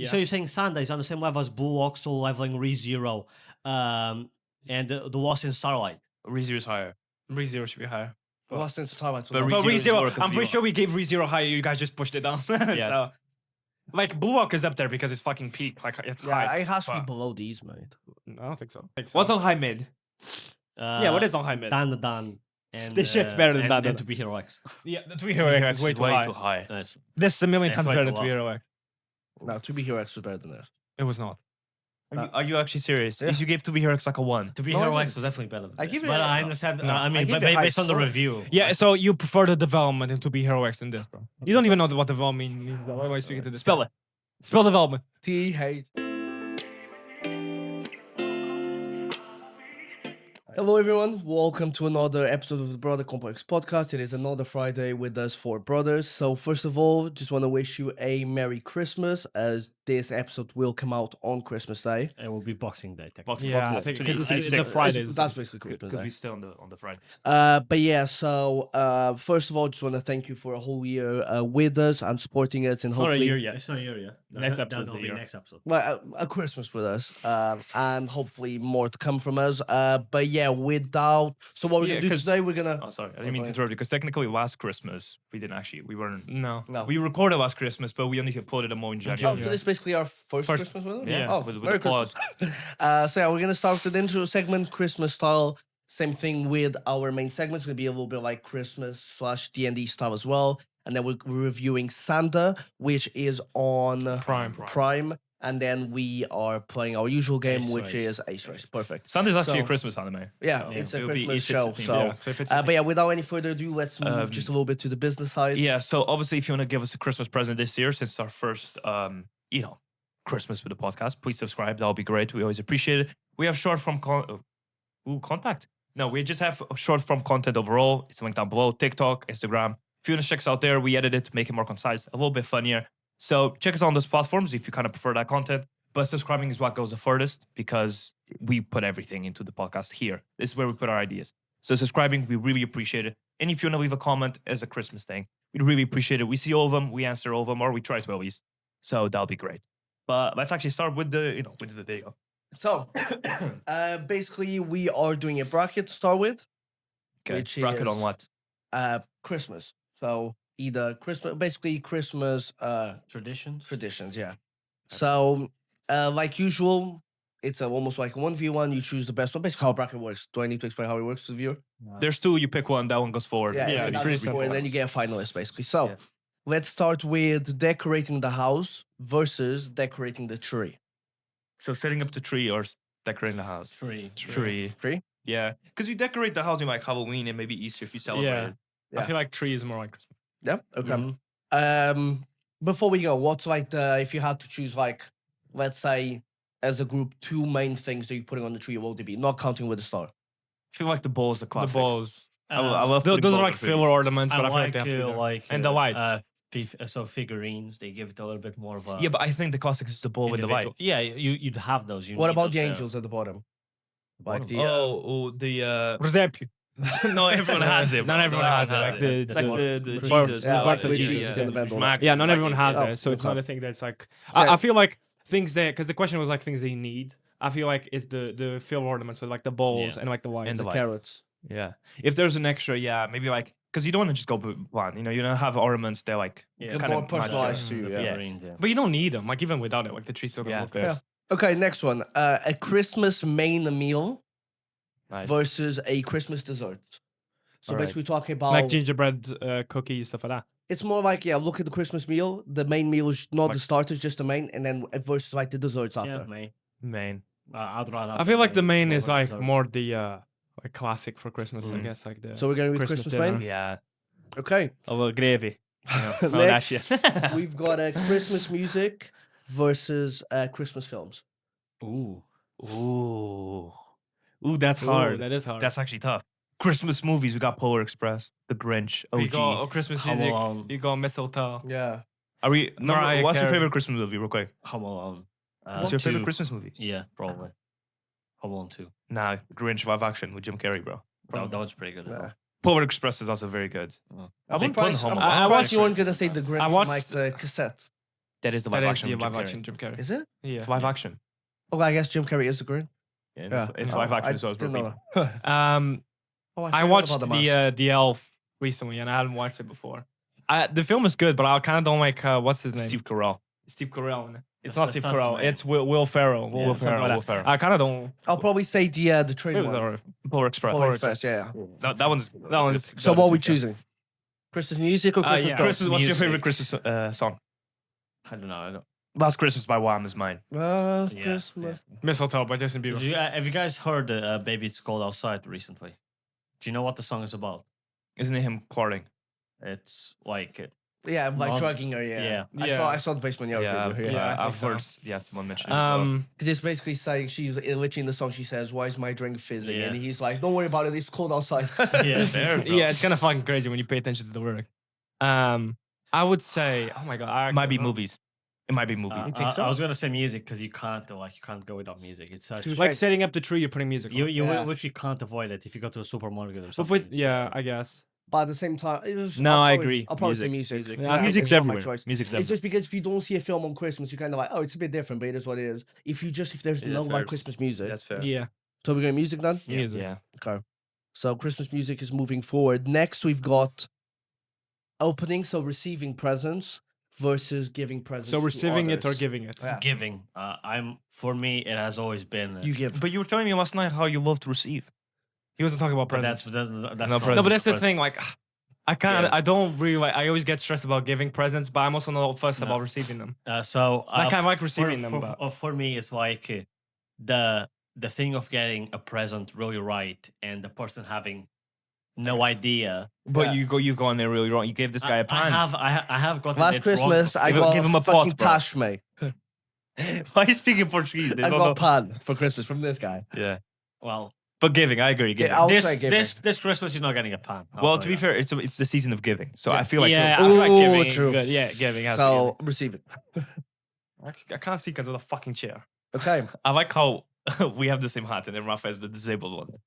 So you're saying Sanda is on the same level as Blue Ox, still leveling ReZero, and the Lost in Starlight. ReZero is higher. ReZero should be higher. Lost in Starlight. But But ReZero is lower ReZero, 'cause I'm pretty we- sure we gave ReZero higher. You guys just pushed it down. Yeah. So, like, Blue Walk is up there because it's fucking peak. Like, it's high. it has to be But- below these, mate. I don't think so. What's on high mid? Yeah, what is on high mid? Dan. And, This shit's better than Dan. And to be Hero X. Yeah, the 2 Hero X is way too high. Nice. This is a million Yeah, times quite better a than 2 lot. Hero X. No, To Be Hero X was better than this. It was not. Are you actually serious? Yeah. You gave To Be Hero X like a 1. To be No, I Hero didn't. X was definitely better than I this. give it But a- I understand. No, I I mean, give but it high based on the score. review. Yeah, so you prefer the development in 2 be Hero X than this, bro. You don't even know what development means. Why am I speaking to this? Spell it. Spell development. TH. Hello, everyone. Welcome to another episode of the Brother Complex podcast. It is another Friday with us 4 brothers. So, first of all, just want to wish you a Merry Christmas, as this episode will come out on Christmas Day. It will be Boxing Day. technically. Yeah, I Boxing think Day. because It's it's sick. the Fridays. That's basically Christmas Because Day. we still on the Friday. But yeah, so first of all, just want to thank you for a whole year with us and supporting us, and It's not a hopefully, year yet. It's not a year yet. Next That'll episode's a be year. next episode. well, a Christmas with us, and hopefully more to come from us. But yeah, without, so what we're Yeah, gonna do 'cause- today, we're gonna. Oh, sorry. I didn't mean to interrupt you because technically last Christmas we weren't. No. No. We recorded last Christmas, but we only uploaded them more in Oh, January. so this is basically our first First- Christmas with us? Yeah, Oh, with Merry the pod. Christmas. So yeah, we're gonna start with the intro segment, Christmas style. Same thing with our main segment. It's gonna be a little bit like Christmas/D&D style as well. And then we're reviewing Sanda, which is on Prime. And then we are playing our usual game, Ace which Race. is Ace Race. Perfect. Sunday's actually a So- Christmas anime. Yeah, So it's a it'll be Christmas each show. theme. So, Yeah, so if it's but yeah, without any further ado, let's move just a little bit to the business side. Yeah, so obviously if you want to give us a Christmas present this year, since it's our first Christmas with the podcast, please subscribe. That'll be great. We always appreciate it. We have short form contact. No, we just have short form content overall. It's linked down below. TikTok, Instagram. If you want to check us out there, we edit it to make it more concise, a little bit funnier. So check us out on those platforms if you kind of prefer that content. But subscribing is what goes the furthest because we put everything into the podcast here. This is where we put our ideas. So subscribing, we really appreciate it. And if you want to leave a comment as a Christmas thing, we'd really appreciate it. We see all of them, we answer all of them, or we try to at least. So that'll be great. But let's actually start with the video. So, basically, we are doing a bracket to start with. Okay, Which bracket on is- what? Christmas. So either Christmas, basically Christmas Traditions. traditions. Yeah. So, like usual, it's almost like a 1v1. You choose the best one. Basically, how a bracket works. Do I need to explain how it works to the viewer? There's 2, you pick one, that one goes forward. Yeah, yeah, yeah. it's That's pretty before, simple. and then you get a finalist, basically. So, Yeah. let's start with decorating the house versus decorating the tree. So setting up the tree or decorating the house. Tree. Tree? Yeah, because you decorate the house in like Halloween and maybe Easter if you celebrate Yeah. it. Yeah. I feel like 3 is more like Christmas. Yeah. Okay. Mhm. Before we go, what's like if you had to choose, like, let's say, as a group, 2 main things that you're putting on the tree, what would it be? Not counting with the star. I feel like the ball is the classic. The balls. I love Those putting are balls like on trees. filler ornaments, I but I feel like like, they have to be there. And the lights. so figurines, they give it a little bit more of a. Yeah, but I think the classic is the ball with the light. individual- Yeah, you'd have those. You What need about those the there. angels at the bottom? Like Bottom. the Presepio. no, everyone has it. Not bro. everyone has it. Like the, It's like the birth- Jesus, the the birth life of of Jesus Jesus. in the Bible. yeah, not everyone has Oh, it, so it's okay. not a thing that's like. So- I feel like things that because the question was like things they need. I feel like it's the filler ornaments, so like the bowls Yeah. and like the lights. And the light. carrots. Yeah, if there's an extra, yeah, maybe like because you don't want to just go with one. You don't have ornaments. They're like Yeah. kind More of personalized to you. The Yeah. figurines, yeah. But you don't need them. Like even without it, like the tree still gonna Yeah, look fair. good. Okay, next one. A Christmas main meal Right. versus a Christmas dessert. So Alright. basically talking about Like gingerbread cookies stuff like that. it's more like, yeah, look at the Christmas meal. The main meal is not the Like- starters, just the main, and then versus like the desserts after. Yeah, mate. main. I'd rather. I feel like the main is over like dessert. more the like classic for Christmas, I Mm. guess. Like the So we're going with Christmas Christmas main. dinner. Yeah, Okay. a little gravy. Next, that shit. we've got a Christmas music versus Christmas films. Ooh, that's Ooh, hard. that is hard. That's actually tough. Christmas movies, we got Polar Express, The Grinch, you go OG. Christmas Home music. Alone. You go mistletoe. Yeah. Are we? Mariah What's your Carey. favorite Christmas movie, real quick? Home Alone. What's your favorite two. Christmas movie? Yeah, probably. Home Alone 2. Nah, Grinch live action with Jim Carrey, bro. That one's pretty good. as Yeah. well. Polar Express is also very good. Oh. I'm think surprised, Home I'm Alone. I surprised watched- you weren't going to say the Grinch I from, watched- like the cassette. That is the That live is action. the with Jim live Carrey. action Jim Carrey. Is it? Yeah. It's live action. Oh, I guess Jim Carrey is the Grinch. Yeah, it's live action as well. It's didn't know repeat. that. Oh, I forgot watched about the mask. the Elf recently, and I hadn't watched it before. The film is good, but I kind of don't like what's his name? Steve Carell. Steve Carell. In it. It's That's- not that's Steve not his Carell. name. It's Will Ferrell. Yeah, Will something like Ferrell. that. Will Ferrell. I kind of don't. I'll probably say the train It was one. alright. Polar Express. Polar Express, yeah. That one's. That one's. So what are we choosing? Christmas music or Christmas yeah. film? Christmas. What's your Music. favorite Christmas song? I don't know. Last Christmas by Wham is mine. Last Yeah, Christmas. Mistletoe by Justin Bieber. Have you guys heard "Baby It's Cold Outside" recently? Do you know what the song is about? Isn't it him courting? It's like Yeah, like Not- drugging her, yeah. yeah. I saw the Basement Yard Yeah, video. yeah, I think I've so. heard. Yeah, someone mentioned it. as well. Because it's basically saying, she's literally in the song, she says, why is my drink fizzing? Yeah. And he's like, don't worry about it, it's cold outside. yeah, Yeah, it's kind of fucking crazy when you pay attention to the lyric. I would say, oh my god, I It might be actually don't know. movies. It might be movies. You think so? I was gonna say music because you can't go without music. It's such Touche. Like setting up the tree, you're putting music. you on. you Yeah. literally can't avoid it if you go to a supermarket or But something. with, It's, yeah, I guess. But at the same time, it was, No, I'll I probably- agree. I'll probably say Music. music. Yeah, Music's it's not my everywhere. choice. Music's It's everywhere. just because if you don't see a film on Christmas, you're kind of like, oh, it's a bit different, but it is what it is. If there's Yeah, no fair. like Christmas music, That's fair. Yeah, so we're going music then. music. Yeah. Okay. So Christmas music is moving forward. Next, we've got opening, so receiving presents versus giving presents. So to receiving it or others. giving it. Yeah. giving. For me, it has always been. You give. But you were telling me last night how you love to receive. He wasn't talking about but presents. that's No not- presents. No, but that's the present. thing. Like, I kind Yeah. of, I don't really like. I always get stressed about giving presents, but I'm also not fussed No. about receiving them. So I kind of like for- receiving for, them, For, but for me, it's like the thing of getting a present really right and the person having no idea. But Yeah. you've gone there really wrong. You gave this guy a pan. I have gotten Last it Christmas, I Give- got give him a fucking pot, bro. tashme. Why are you speaking Portuguese? They I don't got know. pan for Christmas from this guy. Yeah. Well, But giving, I agree. Giving. I'll this say giving. this Christmas you're not getting a pan. I'll Well, tell to you be that. fair, it's the season of giving. So I feel like yeah, so- I feel like Ooh, giving. true. Good. Yeah, giving. Has to So receiving. be giving. I can't see because of the fucking chair. Okay. I like how we have the same hat and then Rafa has the disabled one.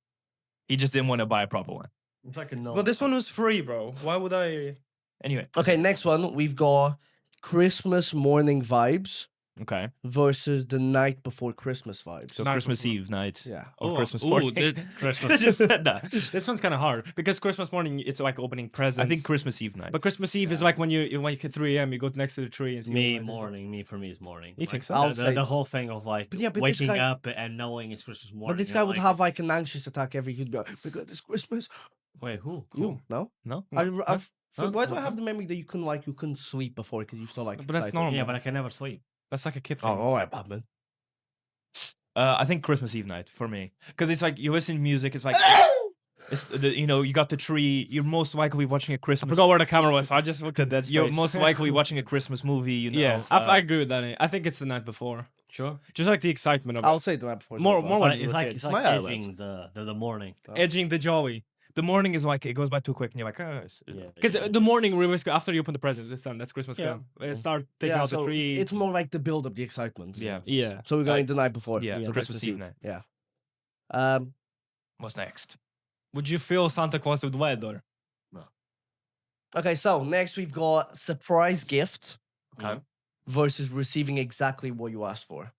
He just didn't want to buy a proper one. It's like a no. But this one was free, bro. Why would I? Anyway. Okay, next one. We've got Christmas morning vibes Okay. versus the night before Christmas vibes. So Night Christmas before. Eve night. Yeah. Or Ooh, Christmas ooh, morning. this- I Christmas. just said that. This one's kind of hard because Christmas morning it's like opening presents. I think Christmas Eve night. But Christmas Eve is like when you wake at 3 a.m. You go next to the tree and see Me what it is. morning. For me is morning. You think so? I'll The, say- the whole thing of like But yeah, but this waking guy- up and knowing it's Christmas morning. But this and guy would like- have like an anxious attack every. He'd be like, because it's Christmas. Wait, who? You no? no? Why do I have the memory that you couldn't sleep before because you still like? But that's excited? normal. Yeah, but I can never sleep. That's like a kid thing. Oh, all right, Batman. I think Christmas Eve night for me. Because it's like you listen to music, it's like it's you got the tree, you're most likely watching a I Christmas forgot where the camera was, so I just looked at that. You're space. most likely watching a Christmas movie, Yeah, uh, I agree with that. I think it's the night before. Sure. Just like the excitement of I'll it. say the night before. as More- well, more but- when It's you were like kids. it's like My island. edging the morning. Edging the jolly. the morning is like it goes by too quick and you're like, oh, Yeah. Because the morning we always go after you open the presents. It's done. That's Christmas. Yeah. Yeah. Start taking Yeah, out so the tree. it's more like the build up, the excitement. Yeah. Yeah. So we're going the night before. Yeah, so Christmas Eve night. Yeah. What's next? Would you fill Santa Claus with lead or? Okay, so next we've got surprise gift Okay. versus receiving exactly what you asked for.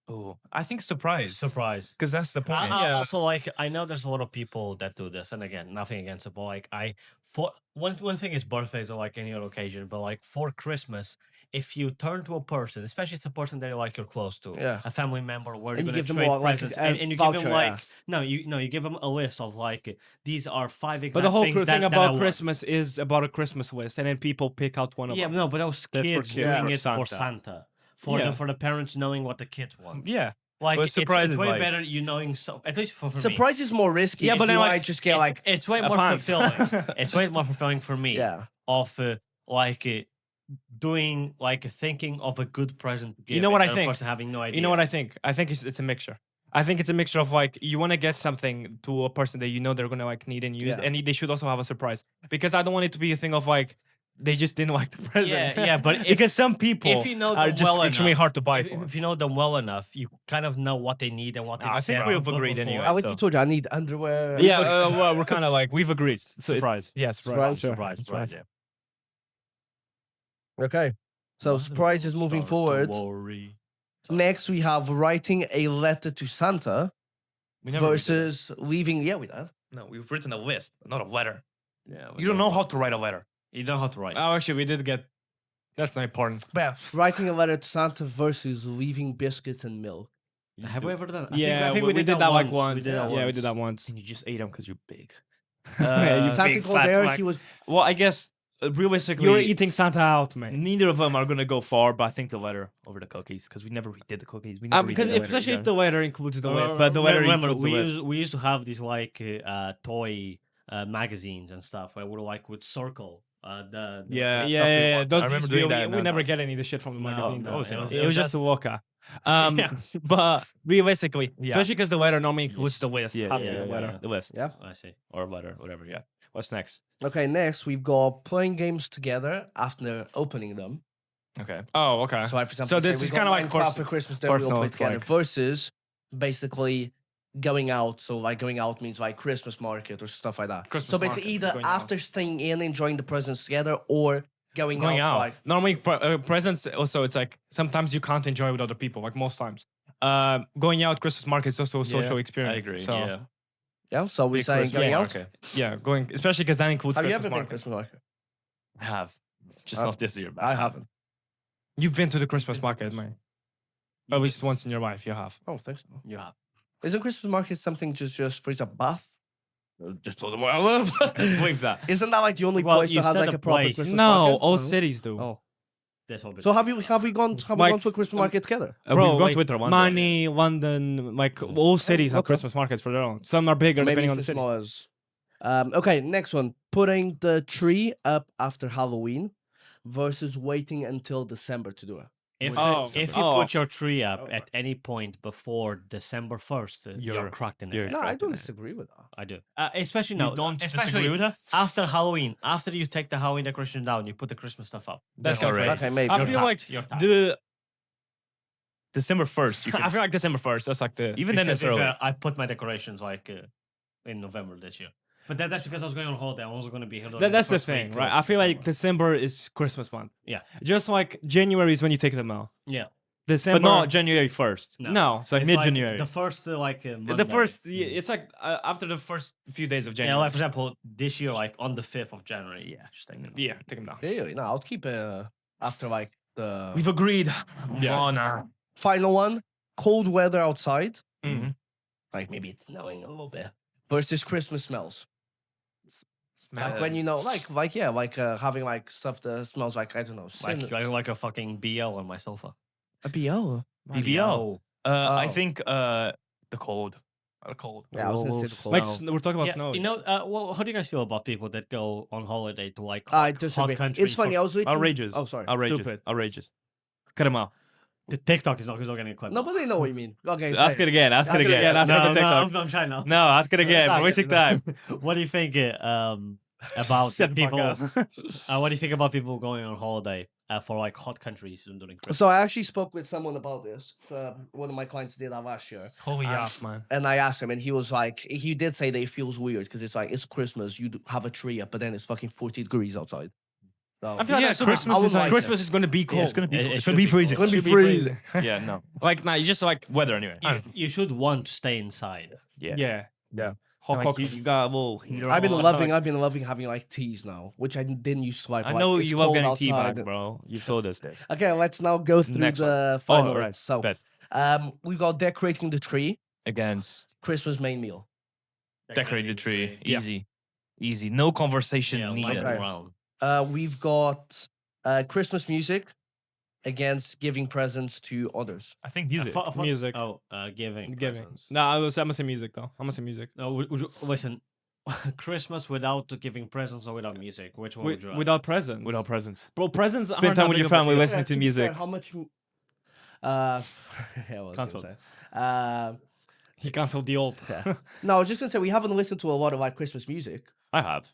Oh, I think surprise. Surprise. Because that's the point. Also, like, I know there's a lot of people that do this, and again, nothing against it, but like, for one thing is birthdays or like any other occasion, but like for Christmas, if you turn to a person, especially if it's a person that like you're close to, Yeah. a family member, where And you're you gonna give them trade all, like, presents, a and you give voucher, them like yeah. you give them a list of like these are 5 exact But the whole things thing that I about want. Christmas is about a Christmas list, and then people pick out one of Yeah, them. no, but those That's for kids kids. doing For it for Santa. Santa, for Yeah. the parents knowing what the kids want. Yeah. Like But surprise it's is way like- better you knowing at least for me. Surprise is more risky. Yeah, if but then, you like, might just get like It's way a more pan. fulfilling. It's way more fulfilling for me. yeah. Of doing like thinking of a good present. To give You know what and I the think? person having no idea. You know what I think? I think it's a mixture. I think it's a mixture of like you want to get something to a person that you know they're gonna like need and use, Yeah. and they should also have a surprise. Because I don't want it to be a thing of like they just didn't like the present. Yeah, but if- because some people if you know are them just well extremely enough, hard to buy if, for. if you know them well enough, you kind of know what they need and what they. I think we've agreed anyway. I like so- you told you I need underwear. Yeah, well, we're kind of like we've agreed. So Surprise. Yes, Surprise, sure. Surprise, yeah. Okay. So surprise is moving forward. Worry. Next, we have writing a letter to Santa We never really did that. versus leaving. Yeah, we did. No, we've written a list, not a letter. Yeah, You don't know how to write a letter. You don't know how to write. Oh, actually, we did get. That's not important. But yeah, writing a letter to Santa versus leaving biscuits and milk. Have we ever done? Yeah, I think we did that like once. We did that Yeah, we did that once. And you just ate them because you're big. Yeah, you Santa big Claus fat there, whack. he was. Well, I guess realistically, You're eating Santa out, man. neither of them are gonna go far, but I think the letter over the cookies because we never redid the cookies. We never Because redid the especially if letter the weather includes the Well, list. But the weather remember, includes the list. we used to have these like toy magazines and stuff where we like would circle the Yeah. Yeah, stuff we yeah, yeah. want. Those I remember used to doing be- that. We never get any of the shit from the magazine. no, though. it was just a walker. Yeah. But realistically, Yeah. especially because the weather normally includes the list. Yeah, half yeah, of the yeah, weather. yeah, the list. Yeah. I see. Or letter, whatever. Yeah. What's next? Okay, next we've got playing games together after opening them. Okay. Oh, okay. So, like, for example, So say this we is got kinda like Minecraft for Christmas, then we all personal, play together. like- Versus basically going out. So like going out means like Christmas market or stuff like that. Christmas so basically market, either going out. after staying in, enjoying the presents together, or going Going out. out. For, like Normally, presents also, it's like sometimes you can't enjoy with other people, like most times. Going out, Christmas market is also a social experience. I agree. So, Yeah. yeah. So we're Big saying Christmas going out. market. yeah, going, especially because that includes Have you Christmas ever been market. Christmas market? I have. Just Uh, not this year. But I haven't. You've been to the Christmas market, man. At least once in your life, you have. I don't think so. You have. Isn't Christmas market something just for example bath? Just told them where I live. Believe that. Isn't that like the only Well, place you that has said like a a proper place. Christmas No, market? all cities do. Oh. That's what. So have we gone Like, to a Christmas market together? Bro, we've gone to like, it one day. Mani, London, like all cities have okay. Christmas markets for their own. Some are bigger Maybe depending on the it's city. small as. Okay, next one. Putting the tree up after Halloween versus waiting until December to do it. If you Oh. put your tree up at any point before December 1st, you're You're- cracked in you're it. No, I correct don't in it. disagree with that. I do. Especially You now. don't especially disagree with that? after Halloween. After you take the Halloween decoration down, you put the Christmas stuff up. That's You're alright. right. Okay, maybe. I You're feel tapped. like You're tapped. the December 1st. You can I feel like December 1st. That's like the even then it's Because early. I put my decorations like in November this year. But that's because I was going on holiday. I wasn't going to be here. that's the thing, right? I feel like December is Christmas month. Yeah. Just like January is when you take them out. Yeah. December, But not January 1st. no, it's like It's mid-January. the first The Monday. first, it's like after the first few days of Yeah, January. like for example, this year, like on the 5th of January. Yeah, just take them. Yeah, take them down. Really? No, I'll keep it after like the We've agreed. Yeah. Oh, no. final one. Cold weather outside. Mhm. Like maybe it's snowing a little bit. Versus Christmas smells. Like when you know, like yeah, like having like stuff that smells like I don't know, Like a fucking BL on my sofa. a BL. BBL. I Oh. think the cold. The cold. Yeah, I was gonna say the cold. Like Snow. we're talking about Yeah, snow. you know, well, how do you guys feel about people that go on holiday to like I hot disagree. countries? It's funny. I was looking. Outrageous. Oh, sorry. Outrageous. Stupid. Outrageous. Cut him out. The TikTok is not getting a clip. No, but they know what you mean. Okay, So ask it again. Ask it again. Ask no, it no, on TikTok. I'm trying now. No, ask it again. We're wasting time. What do you think about Shut the fuck people? up. What do you think about people going on holiday for like hot countries during Christmas? So I actually spoke with someone about this. One of my clients did that last year, Holy ass, man. and I asked him, and he was like, he did say that it feels weird because it's like it's Christmas, you have a tree up, but then it's fucking 40 degrees outside. So, I feel like Yeah, Christmas I would is like- like Christmas is gonna be cold. It's gonna be. It It's should gonna be be cold. freezing. It's gonna be Should be freezing. Yeah. No. Like nah, you just like Weather anyway. You should want to stay inside. yeah. Hot Like, you got a little heater. I've been on. loving having like teas now, which I didn't used to like. I like, know it's you love cold getting tea outside. back, bro. You've told us this. Okay, let's now go through Next the one. final. Oh, right. list. So, Bet. we got decorating the tree, Against Christmas main meal. decorating the tree. Yeah. Easy. Easy. No conversation Yeah, needed. Okay. around. We've got Christmas music against giving presents to others. I think music. Music. Oh, giving. Giving. presents. No, I'm gonna say music though. I'm gonna say music. No, listen. Christmas without giving presents or without music? Which one would you rather? Without presents. Without presents. Bro, presents. Spend aren't time that with big your of a family, deal. listening to be music. fair, how much? Yeah, I was Cancelled. gonna say. He cancelled the old. Yeah. No, I was just gonna say we haven't listened to a lot of like Christmas music. I have.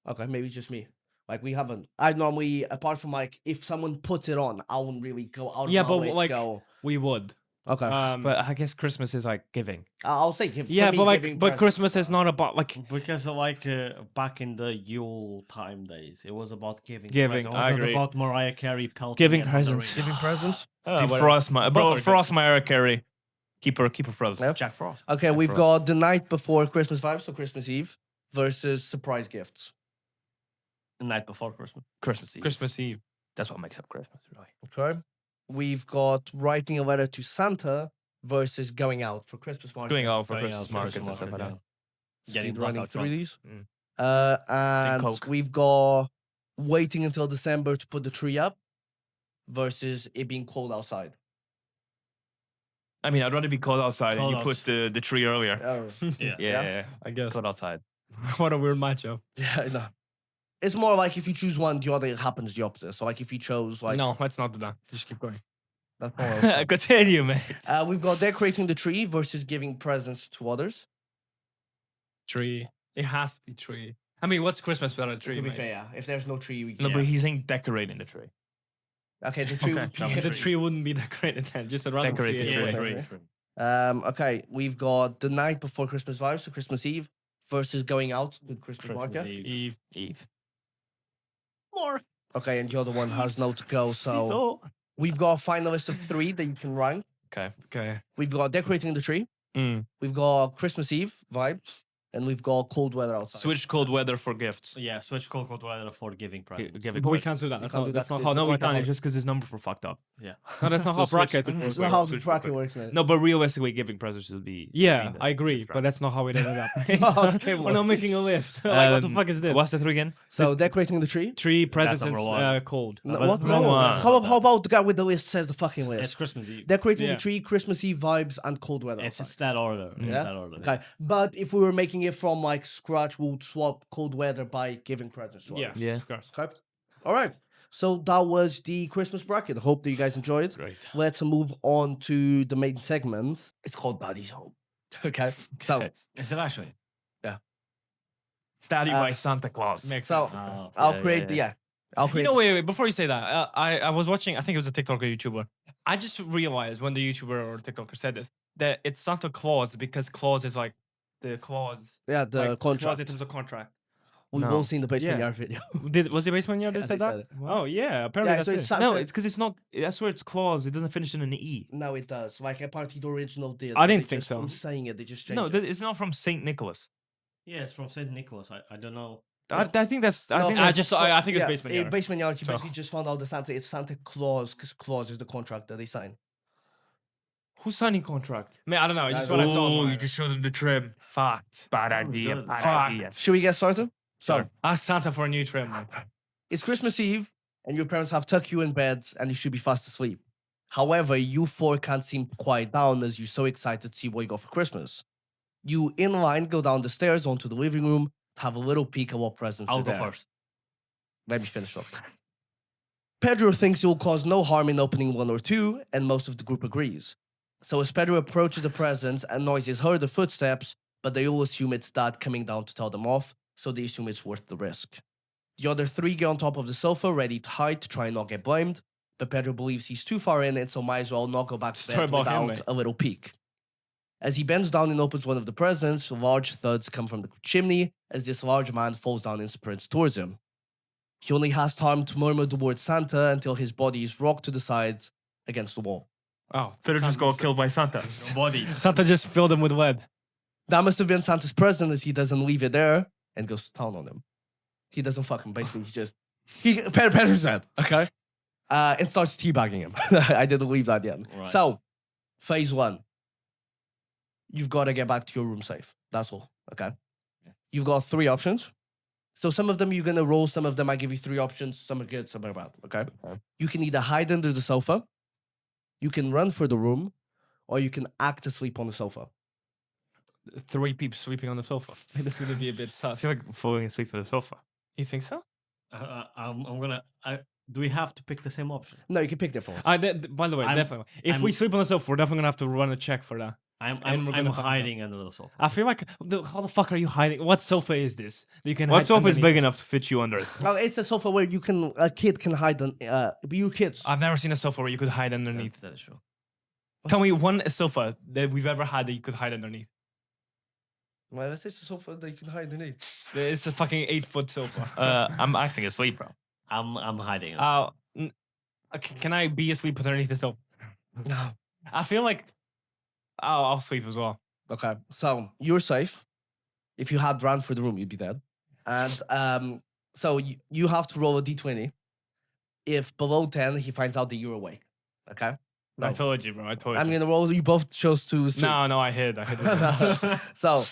Okay, maybe it's just me. Like we haven't. I normally, apart from like if someone puts it on, I won't really go out of Yeah, my but way like to go. we would. Okay. But I guess Christmas is like giving. I'll say give. Yeah, for me, but like, giving but presents, Christmas is not about like Because back in the Yule time days, it was about giving. Giving, presents. It I wasn't agree. about Mariah Carey pelting Giving it on the presents. ring. giving presents. Defrost my Both are good. Frost Mariah Carey. Keep her frozen. Yeah. Jack Frost. Okay, we've Frost. got the night before Christmas vibes, so Christmas Eve, versus surprise gifts. The night before Christmas. Christmas Eve. Christmas Eve. That's what makes up Christmas, really. Okay. We've got writing a letter to Santa versus going out for Christmas market. Going out for Going Christmas out for markets Christmas and stuff like market, that. Getting running blackout through drunk. these. Mm. And Coke. we've got waiting until December to put the tree up versus it being cold outside. I mean, I'd rather be cold outside Cold and you put the tree earlier. Yeah. Yeah. I guess. Cold outside. What a weird matchup. Yeah, I know. It's more like if you choose one, the other happens the opposite. So like if you chose like No, let's not do that. Just keep going. that's more what I was saying. Continue, mate. We've got decorating the tree versus giving presents to others. Tree. It has to be tree. I mean, what's Christmas without a tree? To be mate? fair, yeah. If there's no tree, we No, can. but he's saying decorating the tree. Okay, the tree. Okay, would be- jump The tree wouldn't be decorated then. Just a random Decorate the tree. Yeah, tree. agree. Okay, we've got the night before Christmas vibes, so Christmas Eve, versus going out to Christmas, Christmas market. Eve. Eve. More. Okay, and the other one has no to go. So we've got a finalist of 3 that you can rank. Okay. Okay. We've got decorating the tree. Mm. We've got Christmas Eve vibes, and we've got cold weather outside. Switch cold weather for gifts. Yeah, switch cold weather for giving presents. Giving But we presents. can't do that. That's can't not, do that's that not 'cause how it's No, we bracket can't. works. It's just because his numbers were fucked up. Yeah. No, that's not So how switch- bracket. That's Wait, not how the switch bracket quick. works, man. No, but realistically, giving presents should be. Yeah, I agree, but that's not how it ended up. Okay, We're not making a list. Like, what the fuck is this? What's the 3 again? So decorating the tree. Tree, presents, and number one. cold. No, but what? no, No. no, How about the guy with the list says the fucking list? It's Christmas Eve. Decorating Yeah. the tree, Christmas Eve vibes, and cold weather. It's outside. that order. It's Yeah? that order. Okay, but if we were making it from like scratch, we would swap cold weather by giving presents. To Yeah, others. Yeah. of course. Okay. All right. So that was the Christmas bracket. Hope that you guys enjoyed. Great. Let's move on to the main segment. It's called Daddy's Home. Okay. So, Is it actually? Daddy Uh, by Santa Claus. Makes so sense. I'll yeah, create the yeah. I'll You create. know, wait, before you say that, I was watching, I think it was a TikToker YouTuber. I just realized when the YouTuber or TikToker said this, that it's Santa Claus because clause is like the clause. Yeah, the like, clause in contract. terms of contract. We've No. all seen the basement Yeah. yard video. Was it Basement Yard that Yeah, said they that? said it. Oh, yeah, apparently Yeah, that's so it. it's Santa. No, it's because it's not. That's where it's clause. It doesn't finish in an E. No, it does. Like apparently the original did. I but didn't they think just- so. From saying it, they just changed No, it. it's not from Saint Nicholas. Yeah, it's from Saint Nicholas. I don't know. I think that's. I No, think okay, I that's, just I think it's Basement Yard. Basement yard. You So- basically just found out that it's Santa Claus because clause is the contract that they sign. who's signing contract. Man, I don't know. It's just I when I don't saw Oh, it. you just showed him the trim. Fact. Bad idea. good. Bad Fuck. idea. Should we get started? So Sure. Ask Santa for a new trim. Man. it's Christmas Eve, and your parents have tucked you in bed, and you should be fast asleep. However, you 4 can't seem to quiet down as you're so excited to see what you got for Christmas. You, in line, go down the stairs onto the living room, have a little peek at what presents I'll are go there. first. Let me finish up. Pedro thinks it will cause no harm in opening 1 or 2, and most of the group agrees. So as Pedro approaches the presents, a noise is heard of footsteps, but they all assume it's Dad coming down to tell them off, so they assume it's worth the risk. The other 3 get on top of the sofa, ready to hide to try and not get blamed, but Pedro believes he's too far in it, so might as well not go back to Sorry bed about him, without mate. a little peek. As he bends down and opens one of the presents, large thuds come from the chimney as this large man falls down and sprints towards him. He only has time to murmur the word Santa until his body is rocked to the side against the wall. Oh, Peter just got killed by Santa. Body. Santa just filled him with lead. That must have been Santa's present as he doesn't leave it there and goes to town on him. He doesn't fuck him, basically. Pedro's dead, okay? And starts teabagging him. I didn't leave that yet. Right. So, phase 1. You've got to get back to your room safe. That's all, okay? You've got 3 options. So some of them you're going to roll, some of them I give you 3 options. Some are good, some are bad, okay? You can either hide under the sofa, you can run for the room, or you can act asleep on the sofa. 3 peeps sleeping on the sofa. This is gonna be a bit I sus. feel like falling asleep on the sofa. You think so? I'm gonna. Do we have to pick the same option? No, you can pick different ones. By the way, I'm- definitely. If we I'm- sleep on the sofa, we're definitely gonna have to run a check for that. I'm And we're I'm gonna find out. hiding under the sofa. I feel like, how the fuck are you hiding? What sofa is this? that you can What hide sofa is underneath? big enough to fit you under it? Well, it's a sofa where a kid can hide on, you kids. I've never seen a sofa where you could hide underneath. That is true. Tell me one sofa that we've ever had that you could hide underneath. Well, let's say it's a sofa that you can hide underneath. It's a fucking 8-foot sofa. I'm acting asleep, bro. I'm hiding it. Can I be asleep underneath the sofa? No. I feel like I'll sleep as well. Okay, so you're safe. If you had ran for the room, you'd be dead. And so you have to roll a d20. If below 10, he finds out that you're awake. Okay? I No. told you, bro. I told you. I'm gonna roll. You both chose to sleep. No, I hid. So,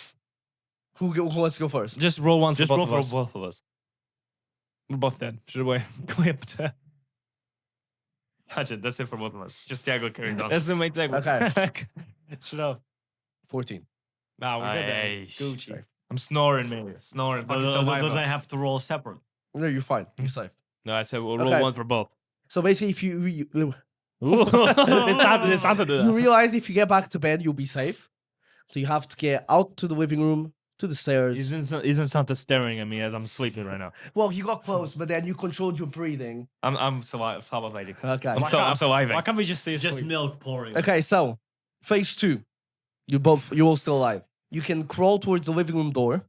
who wants to go first? Just roll one for Just both roll of for us. both of us. We're both dead. Should have clipped. Touch it. That's it for both of us. Just Tiago carrying on. That's the main segment. Okay. Shut up. 14. Nah, we're good then. Aye. Gucci. Safe. I'm snoring, man. Snoring. Fucking Does survivor. I have to roll separate? No, you're fine. You're safe. No, I said we'll Okay. roll one for both. So basically, if It's Santa do you that. realize if you get back to bed, you'll be safe. So you have to get out to the living room, to the stairs. Isn't Santa staring at me as I'm sleeping right now? Well, you got close, but then you controlled your breathing. I'm surviving. Okay. I'm surviving. Why can't we just say Just asleep? milk pouring. Okay, so phase 2. You're all still alive. You can crawl towards the living room door,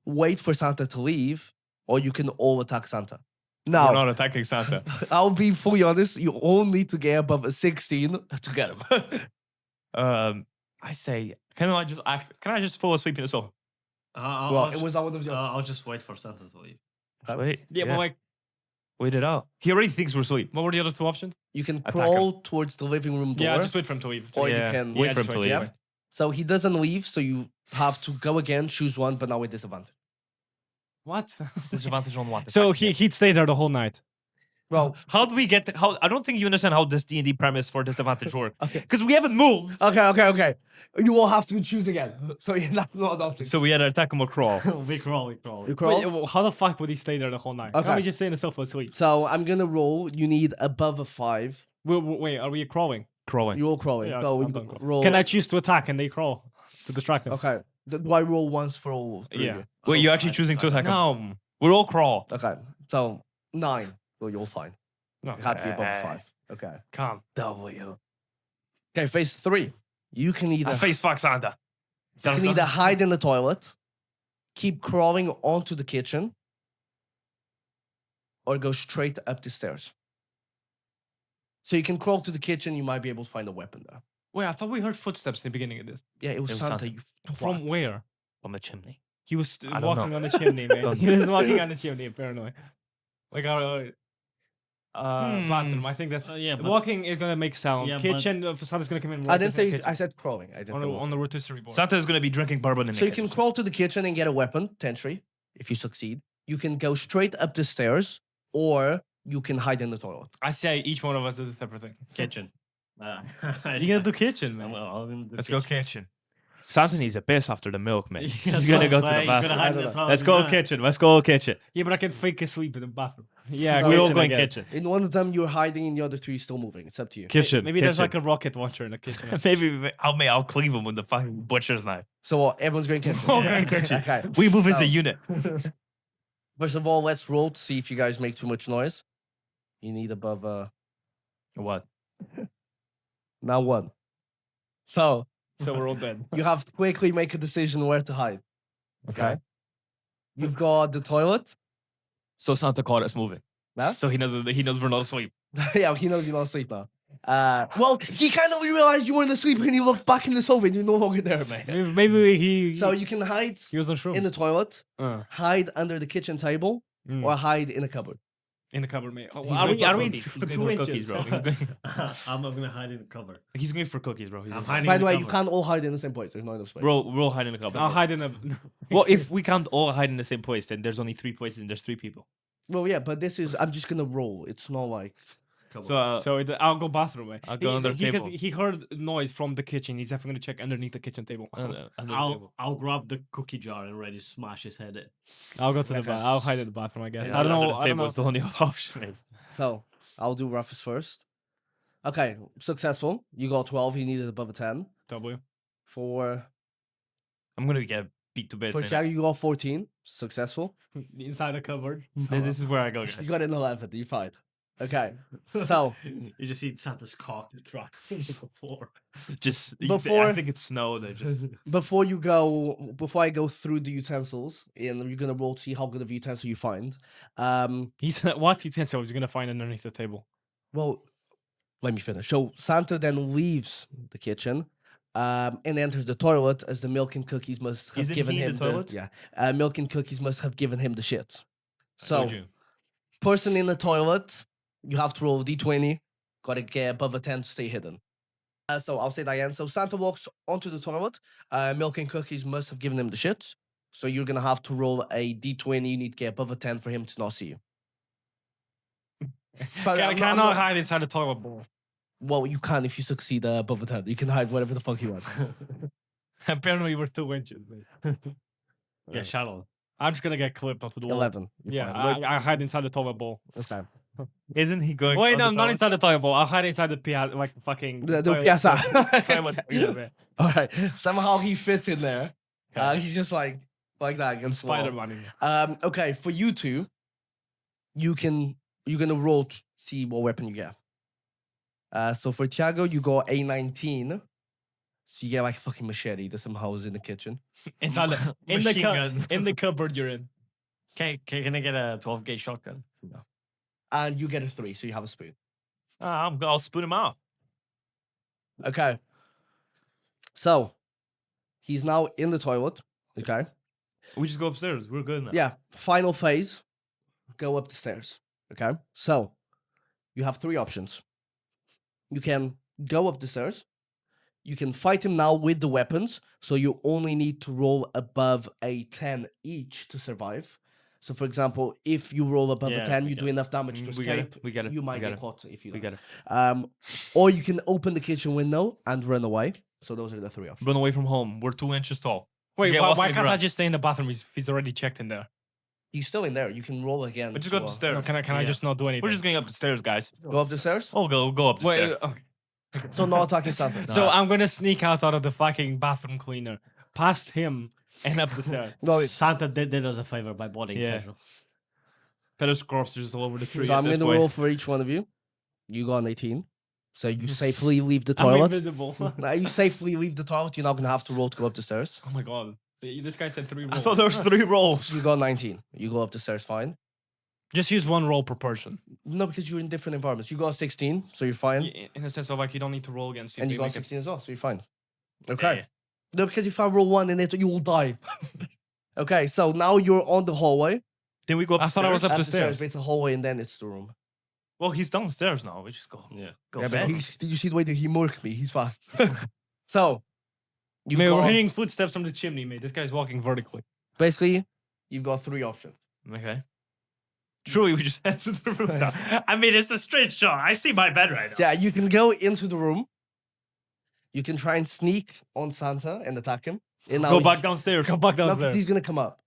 wait for Santa to leave, or you can all attack Santa. We're Now, not attacking Santa. I'll be fully honest, you all need to get above a 16 to get him. I say, can I just fall asleep in the sofa? Well, it was that one of your... I'll just wait for Santa to leave. Wait. Yeah, but like, wait it out. He already thinks we're asleep. what were the other two options? You can Attack crawl towards the living room door, Yeah, just wait for him to leave. or Yeah, you can... wait Yeah, for him just to wait, leave. yeah. So he doesn't leave, so you have to go again, choose one, but now with disadvantage. What? Disadvantage on what? So he'd stay there the whole night. Well, How do we get? I don't think you understand how this D&D premise for disadvantage works. Okay. Because we haven't moved. okay. You will have to choose again. So yeah, that's not an option. So we had to attack him or crawl. we crawl. You crawl? Wait, well, how the fuck would he stay there the whole night? Can't Okay. we just stay in the sofa asleep? So I'm gonna roll. You need above a 5. Wait, are we crawling? Crawling. You're all crawling. Yeah, so I'm you done crawling. roll. Can I choose to attack and they crawl to distract them? Okay. Do I roll once for all 3? Yeah. Wait, you're actually choosing to attack him? No. We're all crawl. Okay. So 9. So you're fine. No. It had to be above a 5. Okay. Calm. W. Okay. Phase 3. You can either I face fuck Santa. you can either hide in the toilet, keep crawling onto the kitchen, or go straight up the stairs. So you can crawl to the kitchen. You might be able to find a weapon there. Wait, I thought we heard footsteps in the beginning of this. Yeah, it was It was Santa. Santa. You From twat. where? on the chimney. He was I don't walking know. on the chimney, man. Don't He was walking on the chimney, apparently. Like, bathroom. I think that's Yeah, but walking is gonna make sound. Yeah, but- Kitchen, Santa's gonna come in. I right didn't into the say. kitchen. I said crawling. I didn't. on, say the, walking. on the rotisserie board. Santa is gonna be drinking bourbon in So the you can kitchen. crawl to the kitchen and get a weapon, potentially, if you succeed. You can go straight up the stairs, or you can hide in the toilet. I say each one of us does a separate thing. kitchen. You gotta do kitchen, man. Let's go kitchen. Santa needs a piss after the milk, man. He's He's gonna go to the bathroom. Let's go kitchen. Let's go kitchen. Yeah, but I can fake asleep in the bathroom. Yeah, So We're all kitchen, I going guess. kitchen. In one of them, you're hiding. In the other 3, you're still moving. It's up to you. Kitchen. Maybe there's like a rocket launcher in the kitchen. Maybe I'll cleave him with the fucking butcher's knife. So everyone's going kitchen. All going kitchen. Okay. We move as So- a unit. First of all, let's roll to see if you guys make too much noise. You need above What? now 1. So So we're all dead. you have to quickly make a decision where to hide. Okay. You've got the toilet. So Santa caught us moving. Huh? So he knows we're not asleep. Yeah, he knows you're not asleep now. Well, he kind of realized you weren't asleep when you looked back in the sofa and you're no longer there, man. Maybe he. So you can hide he was unsure. in the toilet, hide under the kitchen table, or hide in a cupboard. in the cupboard, mate. He's Are going we? for Are we? cookies. He's going 2 for inches, cookies, bro. I'm not gonna hide in the cover. He's going for cookies, bro. I'm hiding. By in the way, cover. you can't all hide in the same place. There's not enough space. Bro, we're all hiding in the cupboard. I'll hide in the. Well, if we can't all hide in the same place, then there's only 3 places and there's 3 people. Well, yeah, but this is. I'm just gonna roll. It's not like. Cover. So I'll go bathroom, mate. I'll go under the table. He heard noise from the kitchen. He's definitely gonna check underneath the kitchen table. Under the table. I'll grab the cookie jar and ready to smash his head in. I'll go to the Okay. I'll hide in the bathroom, I guess. Yeah, I don't under know. the I don't table know. is the only other option. mate. So I'll do roughest first. Okay, successful. You got 12. You needed above a 10. W. For I'm gonna get beat to bits. for ain't Tiago, you got 14. Successful. Inside the cupboard. I? This is where I go, You guys. got an 11. You're fine. Okay. So you just see Santa's cock drop on the floor. Just I Before- think it's snow. They just before I go through the utensils, and you're gonna roll to see how good of a utensil you find. He's what utensil is he gonna find underneath the table? Well, let me finish. So Santa then leaves the kitchen, and enters the toilet as the milk and cookies must have Isn't given he in him the toilet? milk and cookies must have given him the shit. So Told you. person in the toilet, you have to roll a d20. Got to get above a 10 to stay hidden. So I'll say that again. So Santa walks onto the toilet. Milk and cookies must have given him the shits. So you're gonna have to roll a d20. You need to get above a 10 for him to not see you. But I'm Can I I'm not hide inside the toilet bowl? Well, you can if you succeed above a 10. You can hide whatever the fuck you want. Apparently we're 2 inches. Mate. Yeah, shallow. I'm just gonna get clipped onto the wall. 11. You're Yeah, fine. Look, I hide inside the toilet bowl. okay. isn't he going? Wait, on no, the not toilet? inside the toilet bowl. I'll hide inside the piazza, like fucking The toilet- piazza. toilet area. All right. Somehow he fits in there. Okay. He's just like that against the wall. Spider-Man. in there. Okay, for you two, you're gonna roll to see what weapon you get. So for Thiago, you got a 19. So you get like a fucking machete that somehow is in the kitchen. Inside the Machine gun. in the cupboard you're in. Can I get a 12 gauge shotgun? And you get a 3, so you have a spoon. I'll spoon him out. Okay. So he's now in the toilet. Okay. We just go upstairs. We're good now. Yeah. Final phase. Go up the stairs. Okay. So you have 3 options. You can go up the stairs. You can fight him now with the weapons. So you only need to roll above a 10 each to survive. So for example, if you roll above a Yeah, 10, we you get do enough damage to We get escape. it. We get it. You might we get get it. caught if you We like. get it. Or you can open the kitchen window and run away. So those are the 3 options. Run away from home. We're 2 inches tall. Wait, Get why, lost why in the can't I ground. just stay in the bathroom if he's already checked in there? He's still in there. You can roll again. But just to, go up the stairs. No, can I Yeah. just not do anything? We're just going up the stairs, guys. Go up the stairs. Oh, go up the Wait, stairs. okay. So not attacking Santa. So I'm gonna sneak out of the fucking bathroom cleaner, past him, and up the stairs. No, it's- Santa did us a favor by boarding Yeah. casual. Pedro's corpse is just all over the tree. so at I'm this gonna point. roll for each one of you. You got an 18. So you safely leave the I'm toilet. invisible. Now you safely leave the toilet. You're not gonna have to roll to go up the stairs. Oh my god. This guy said 3 rolls. I thought there was 3 rolls. You got 19. You go up the stairs fine. Just use 1 roll per person. No, because you're in different environments. You got 16, so you're fine. In the sense of like you don't need to roll against. And you got make it- 16 as well, so you're fine. Okay. Yeah. No, because if I roll 1 in it, you will die. Okay, so now you're on the hallway. Then we go I thought I was upstairs. up the Up stairs. but it's a hallway and then it's the room. Well, he's downstairs now. We just go. Yeah. Go Yeah, fast. but did you see the way that he murked me? He's fine. So, you Mate, we're got, hearing footsteps from the chimney, mate. This guy's walking vertically. basically, you've got 3 options. Okay. Truly, we just head to the room now. I mean, it's a straight shot. I see my bed right now. Yeah, you can go into the room. You can try and sneak on Santa and attack him. And now Go he- back downstairs. Come back No, because downstairs. he's gonna come up.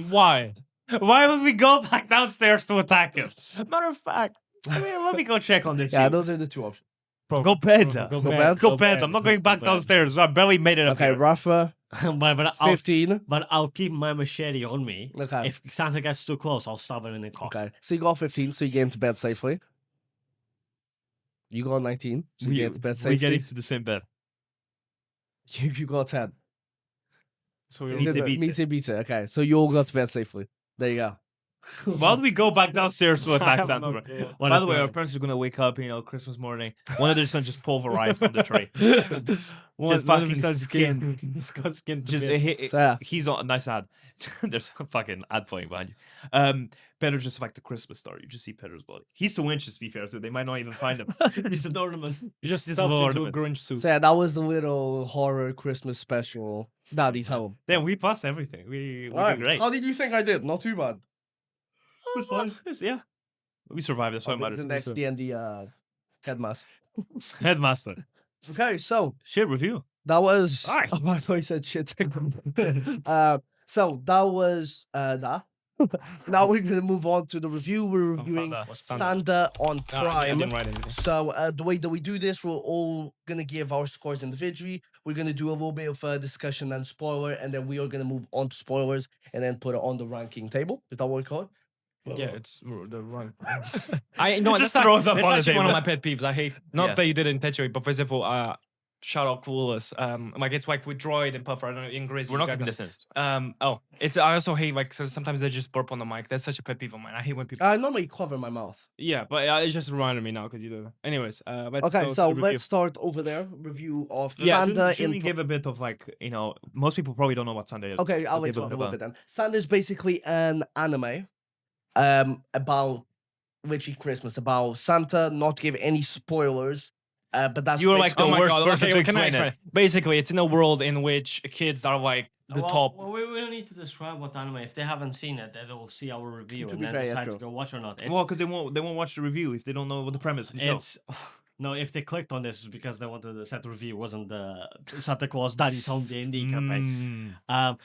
Why? Why would we go back downstairs to attack him? Matter of fact, I mean, let me go check on this. Yeah, shit. those are the 2 options. Go bed. Go bed. bed. Go bed. I'm not going back bed. downstairs. I barely made it up Okay, here. Rafa, but, I'll, 15. but I'll keep my machete on me. Okay. If Santa gets too close, I'll stab him in the cock. Okay, so you got 15, so you get into bed safely. You got 19, so you get into bed we safely. get into the same bed. You got 10. So Meet we're it, beat it. Meet it. Okay, so you all got to bed safely. There you go. Why do we go back downstairs to I attack have Santa? no bro? clue. By the way, our parents are gonna wake up, Christmas morning. One of their sons just pulverized on the tree. one fucking of his skin. He's got skin to Just bit. So, yeah. he's on nice ad. There's a fucking ad playing behind you. Pedro's just like the Christmas star. You just see Pedro's body. He's 2 inches, to be fair, so they might not even find him. He's an ornament. You just Just stuffed little into a ornament. Grinch suit. So yeah, that was the little horror Christmas special. Daddy's home. Then we passed everything. We All right. did great. How did you think I did? Not too bad. It was fun. Yeah. We survived. That's what I'll be the matters. next D&D headmaster. Headmaster. Okay, so Shit review. that was. Aye. Oh, I thought you said shit. So that was that. Now we're gonna move on to the review. We're reviewing Sanda on Ah, I Prime. didn't write anything. So the way that we do this, we're all gonna give our scores individually. We're gonna do a little bit of discussion and spoiler, and then we are gonna move on to spoilers and then put it on the ranking table. Is that what we call it? Yeah, it's the wrong. I no, Just that's throws up that's on the actually one of table. my pet peeves. I hate not Yeah. that you did it intentionally, but for example, shout out Clueless. Like it's like with Droid and Puffer. I don't know in Grizzy. We're not you giving guys this know. in. It's I also hate like sometimes they just burp on the mic. That's such a pet peeve of mine. I hate when people. I normally cover my mouth. Yeah, but it just reminded me now because you do that. Anyways, let's Okay, go so to the review. let's start over there. Review of Yeah, Sanda Should we in. give a bit of like, most people probably don't know what Sunday is. Okay, I'll So give explain a bit little of bit then. Sanda is basically an anime about literally Christmas, about Santa. Not give any spoilers, but that's You were like basically- the Oh my worst god! person to Can I explain it. explain? Basically, it's in a world in which kids are like the top. Well, we don't need to describe what anime. If they haven't seen it, they will see our review To and be then fair, yeah, decide true. to go watch or not. It's, Well, because they won't watch the review if they don't know what the premise of the show. it's no. If they clicked on this, it's because they wanted to set the review. Wasn't the Santa Claus Daddy's Home D&D campaign?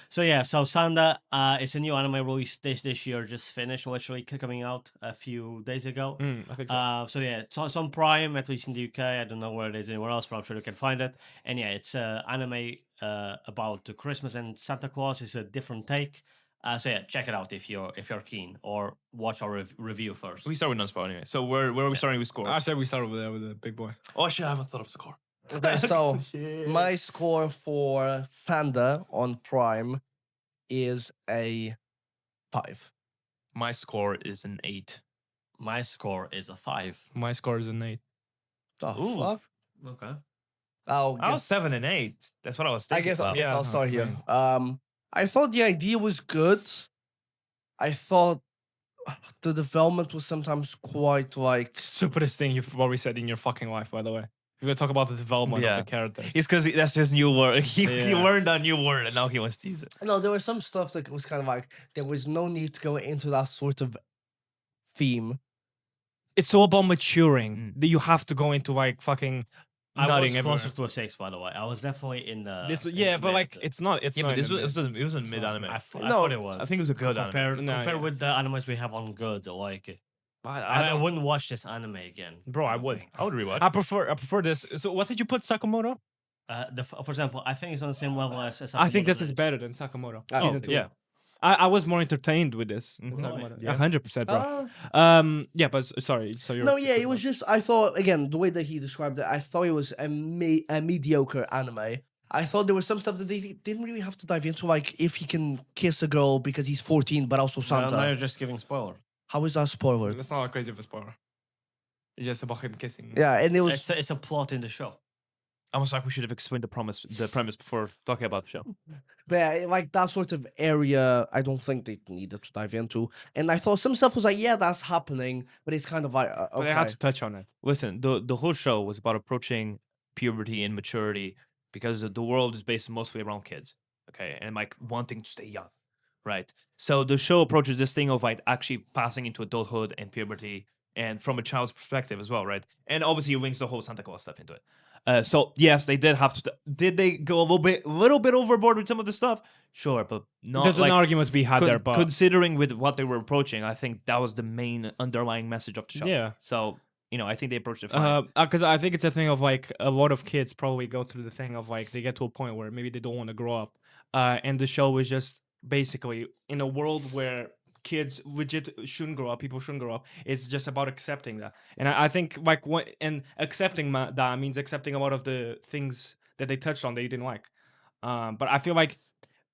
So yeah, so Sanda, it's a new anime release this year. Just finished, literally coming out a few days ago. I think so. So yeah, it's on Prime, at least in the UK. I don't know where it is anywhere else, but I'm sure you can find it. And yeah, it's anime about the Christmas and Santa Claus. It's a different take. So yeah, check it out if you're keen, or watch our review first. We start with non-spoiler anyway. So where are we starting with score? I said we start over there with the big boy. Oh shit, I haven't thought of score. Okay, so my score for Sanda on Prime is a 5. My score is an 8. My score is a 5. My score is an 8. Oh, Ooh. fuck. Okay. I'll I was guess, 7 and 8. That's what I was I thinking. guess, about. Yeah, I'll start here. okay. I thought the idea was good. I thought the development was sometimes quite like Stupidest thing you've probably said in your fucking life, by the way. We're gonna talk about the development of Yeah. the character. It's because that's his new word. He Yeah. learned a new word and now he wants to use it. no, there was some stuff that was kind of like there was no need to go into that sort of theme. It's all about maturing. That you have to go into like fucking I nutting was everywhere. closer to a 6, by the way. I was definitely in the. This, in yeah, the but mid. like it's not. It's Yeah, not. but this in was, the it was a mid anime. I No, thought it was. I think it was a good anime. compared No, compared yeah. with the animes we have on good. Like, I I don't- wouldn't watch this anime again. Bro, I don't would. think. I would rewatch. I prefer this. So what did you put Sakamoto? For example, I think it's on the same level as I think Sakamoto this is is. better than Sakamoto. Oh, Season two. yeah. I was more entertained with this. than Mhm. Sakamoto. Yeah. 100%, bro. Yeah, but sorry. So you're No, yeah, it was just I thought again the way that he described it, I thought it was a mediocre anime. I thought there was some stuff that they didn't really have to dive into, like if he can kiss a girl because he's 14, but also Santa. Now you're just giving spoiler. How is that spoiler? That's not crazy of a spoiler. It's just about him kissing. Yeah, and it was It's a plot in the show. Almost like we should have explained the premise before talking about the show. but yeah, like that sort of area. I don't think they needed to dive into. And I thought some stuff was like, yeah, that's happening, but it's kind of like But okay. they had to touch on it. Listen, the whole show was about approaching puberty and maturity because the world is based mostly around kids, okay, and like wanting to stay young, right? So the show approaches this thing of like actually passing into adulthood and puberty, and from a child's perspective as well, right? And obviously, it links the whole Santa Claus stuff into it. So yes, they did have to. Did they go a little bit overboard with some of the stuff? Sure, but not. There's like, an argument to be had there, but considering with what they were approaching, I think that was the main underlying message of the show. yeah. So I think they approached it fine. Because I think it's a thing of like a lot of kids probably go through the thing of like they get to a point where maybe they don't want to grow up, and the show is just basically in a world where kids legit shouldn't grow up, people shouldn't grow up. It's just about accepting that, and I think like accepting that means accepting a lot of the things that they touched on that you didn't like. But I feel like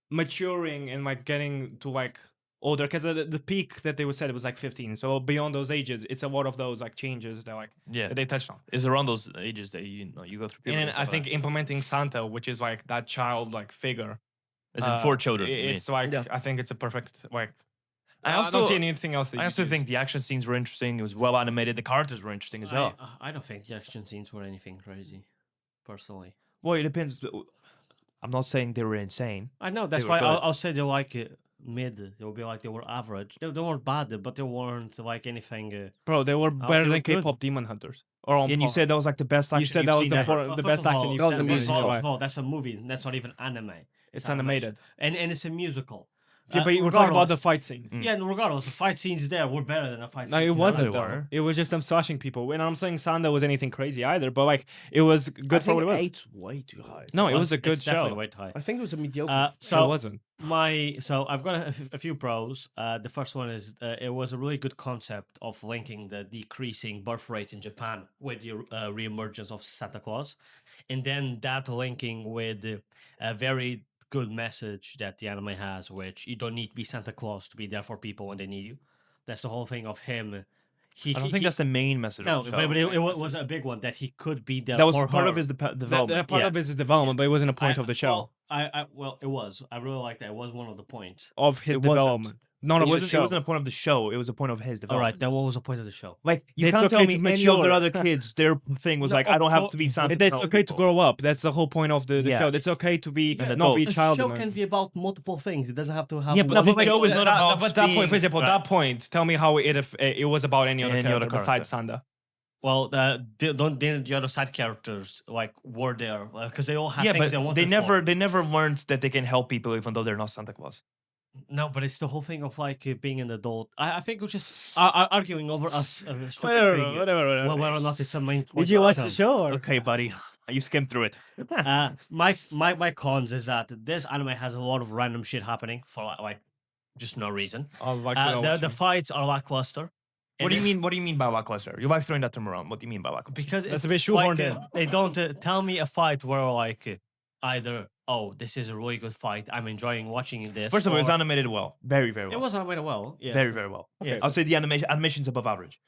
maturing and like getting to like older, because the peak that they would said it was like 15. So beyond those ages, it's a lot of those like changes that like Yeah, that they touched on. it's around those ages that you go through puberty. And I stuff think like implementing Santa, which is like that child like figure, that. As in for children. it's like Yeah. I think it's a perfect like. I I also- don't see anything else. That I you also could think use. the action scenes were interesting. It was well animated. The characters were interesting as well. I don't think the action scenes were anything crazy, personally. Well, it depends. I'm not saying they were insane. I know that's were why good. I'll say they're like mid. They'll be like they were average. They weren't bad, but they weren't like anything. Bro, they were better they were than good. K-pop Demon Hunters. Or on And you par. said that was like the best action You said you've that was seen the ever. the best action you've that was seen the in music. your First life. of all, that's a movie. That's not even anime. It's animation. animated. and it's a musical. Yeah, but we're talking about the regardless- fight scenes. Yeah, and regardless, the fight scenes there were better than the fight No, scenes. it in wasn't other though. ones. It was just them slashing people. And I'm saying Sanda was anything crazy either, but like it was good I for what think it was. eight's way too high. No, it was a good It's definitely show. way too high. I think it was a mediocre. It So wasn't. so I've got a few pros. The first one is it was a really good concept of linking the decreasing birth rate in Japan with the reemergence of Santa Claus, and then that linking with a very good message that the anime has, which you don't need to be Santa Claus to be there for people when they need you. That's the whole thing of him. I don't think that's the main message. no, of the but show. it was a big one that he could be there. That was for part her. of his development. That part yeah. of it is development, but it wasn't a point of the show. Well, it was. I really like that. It was one of the points. Of his It wasn't. development. None of It the wasn't, show. it wasn't a point of the show. It was a point of his All development. right, then what was the point of the show? Like you It's can't tell okay me to any of their mature. other kids. Their thing was No, like, I don't have to be Santa. It's tell okay to people. grow up. That's the whole point of the Yeah. show. It's okay to be An not be adult. A child. show can be about multiple things. It doesn't have to have. Yeah, but one the thing. show is not about But that point, being- for example, Right. that point. Tell me how it was about any other Any character other besides Sanda. Well, the other side characters like were there because they all had Yeah, things but wanted they never learned that they can help people even though they're not Santa Claus. No, but it's the whole thing of like being an adult. I think we're just arguing over us. Whatever. Whether or not it's a main. Did you watch the show? Or? Okay, buddy, you skimmed through it. My cons is that this anime has a lot of random shit happening for like just no reason. The fights are lackluster. What And do you it's- mean? What do you mean by lackluster? You like throwing that term around. What do you mean by lackluster? Because That's it's a bit shoehorned like, in. they don't tell me a fight where like either this is a really good fight, I'm enjoying watching this. First of all, it's or- animated well, very well. It was animated well, yeah. very well. Yeah. I'd say the animation's above average.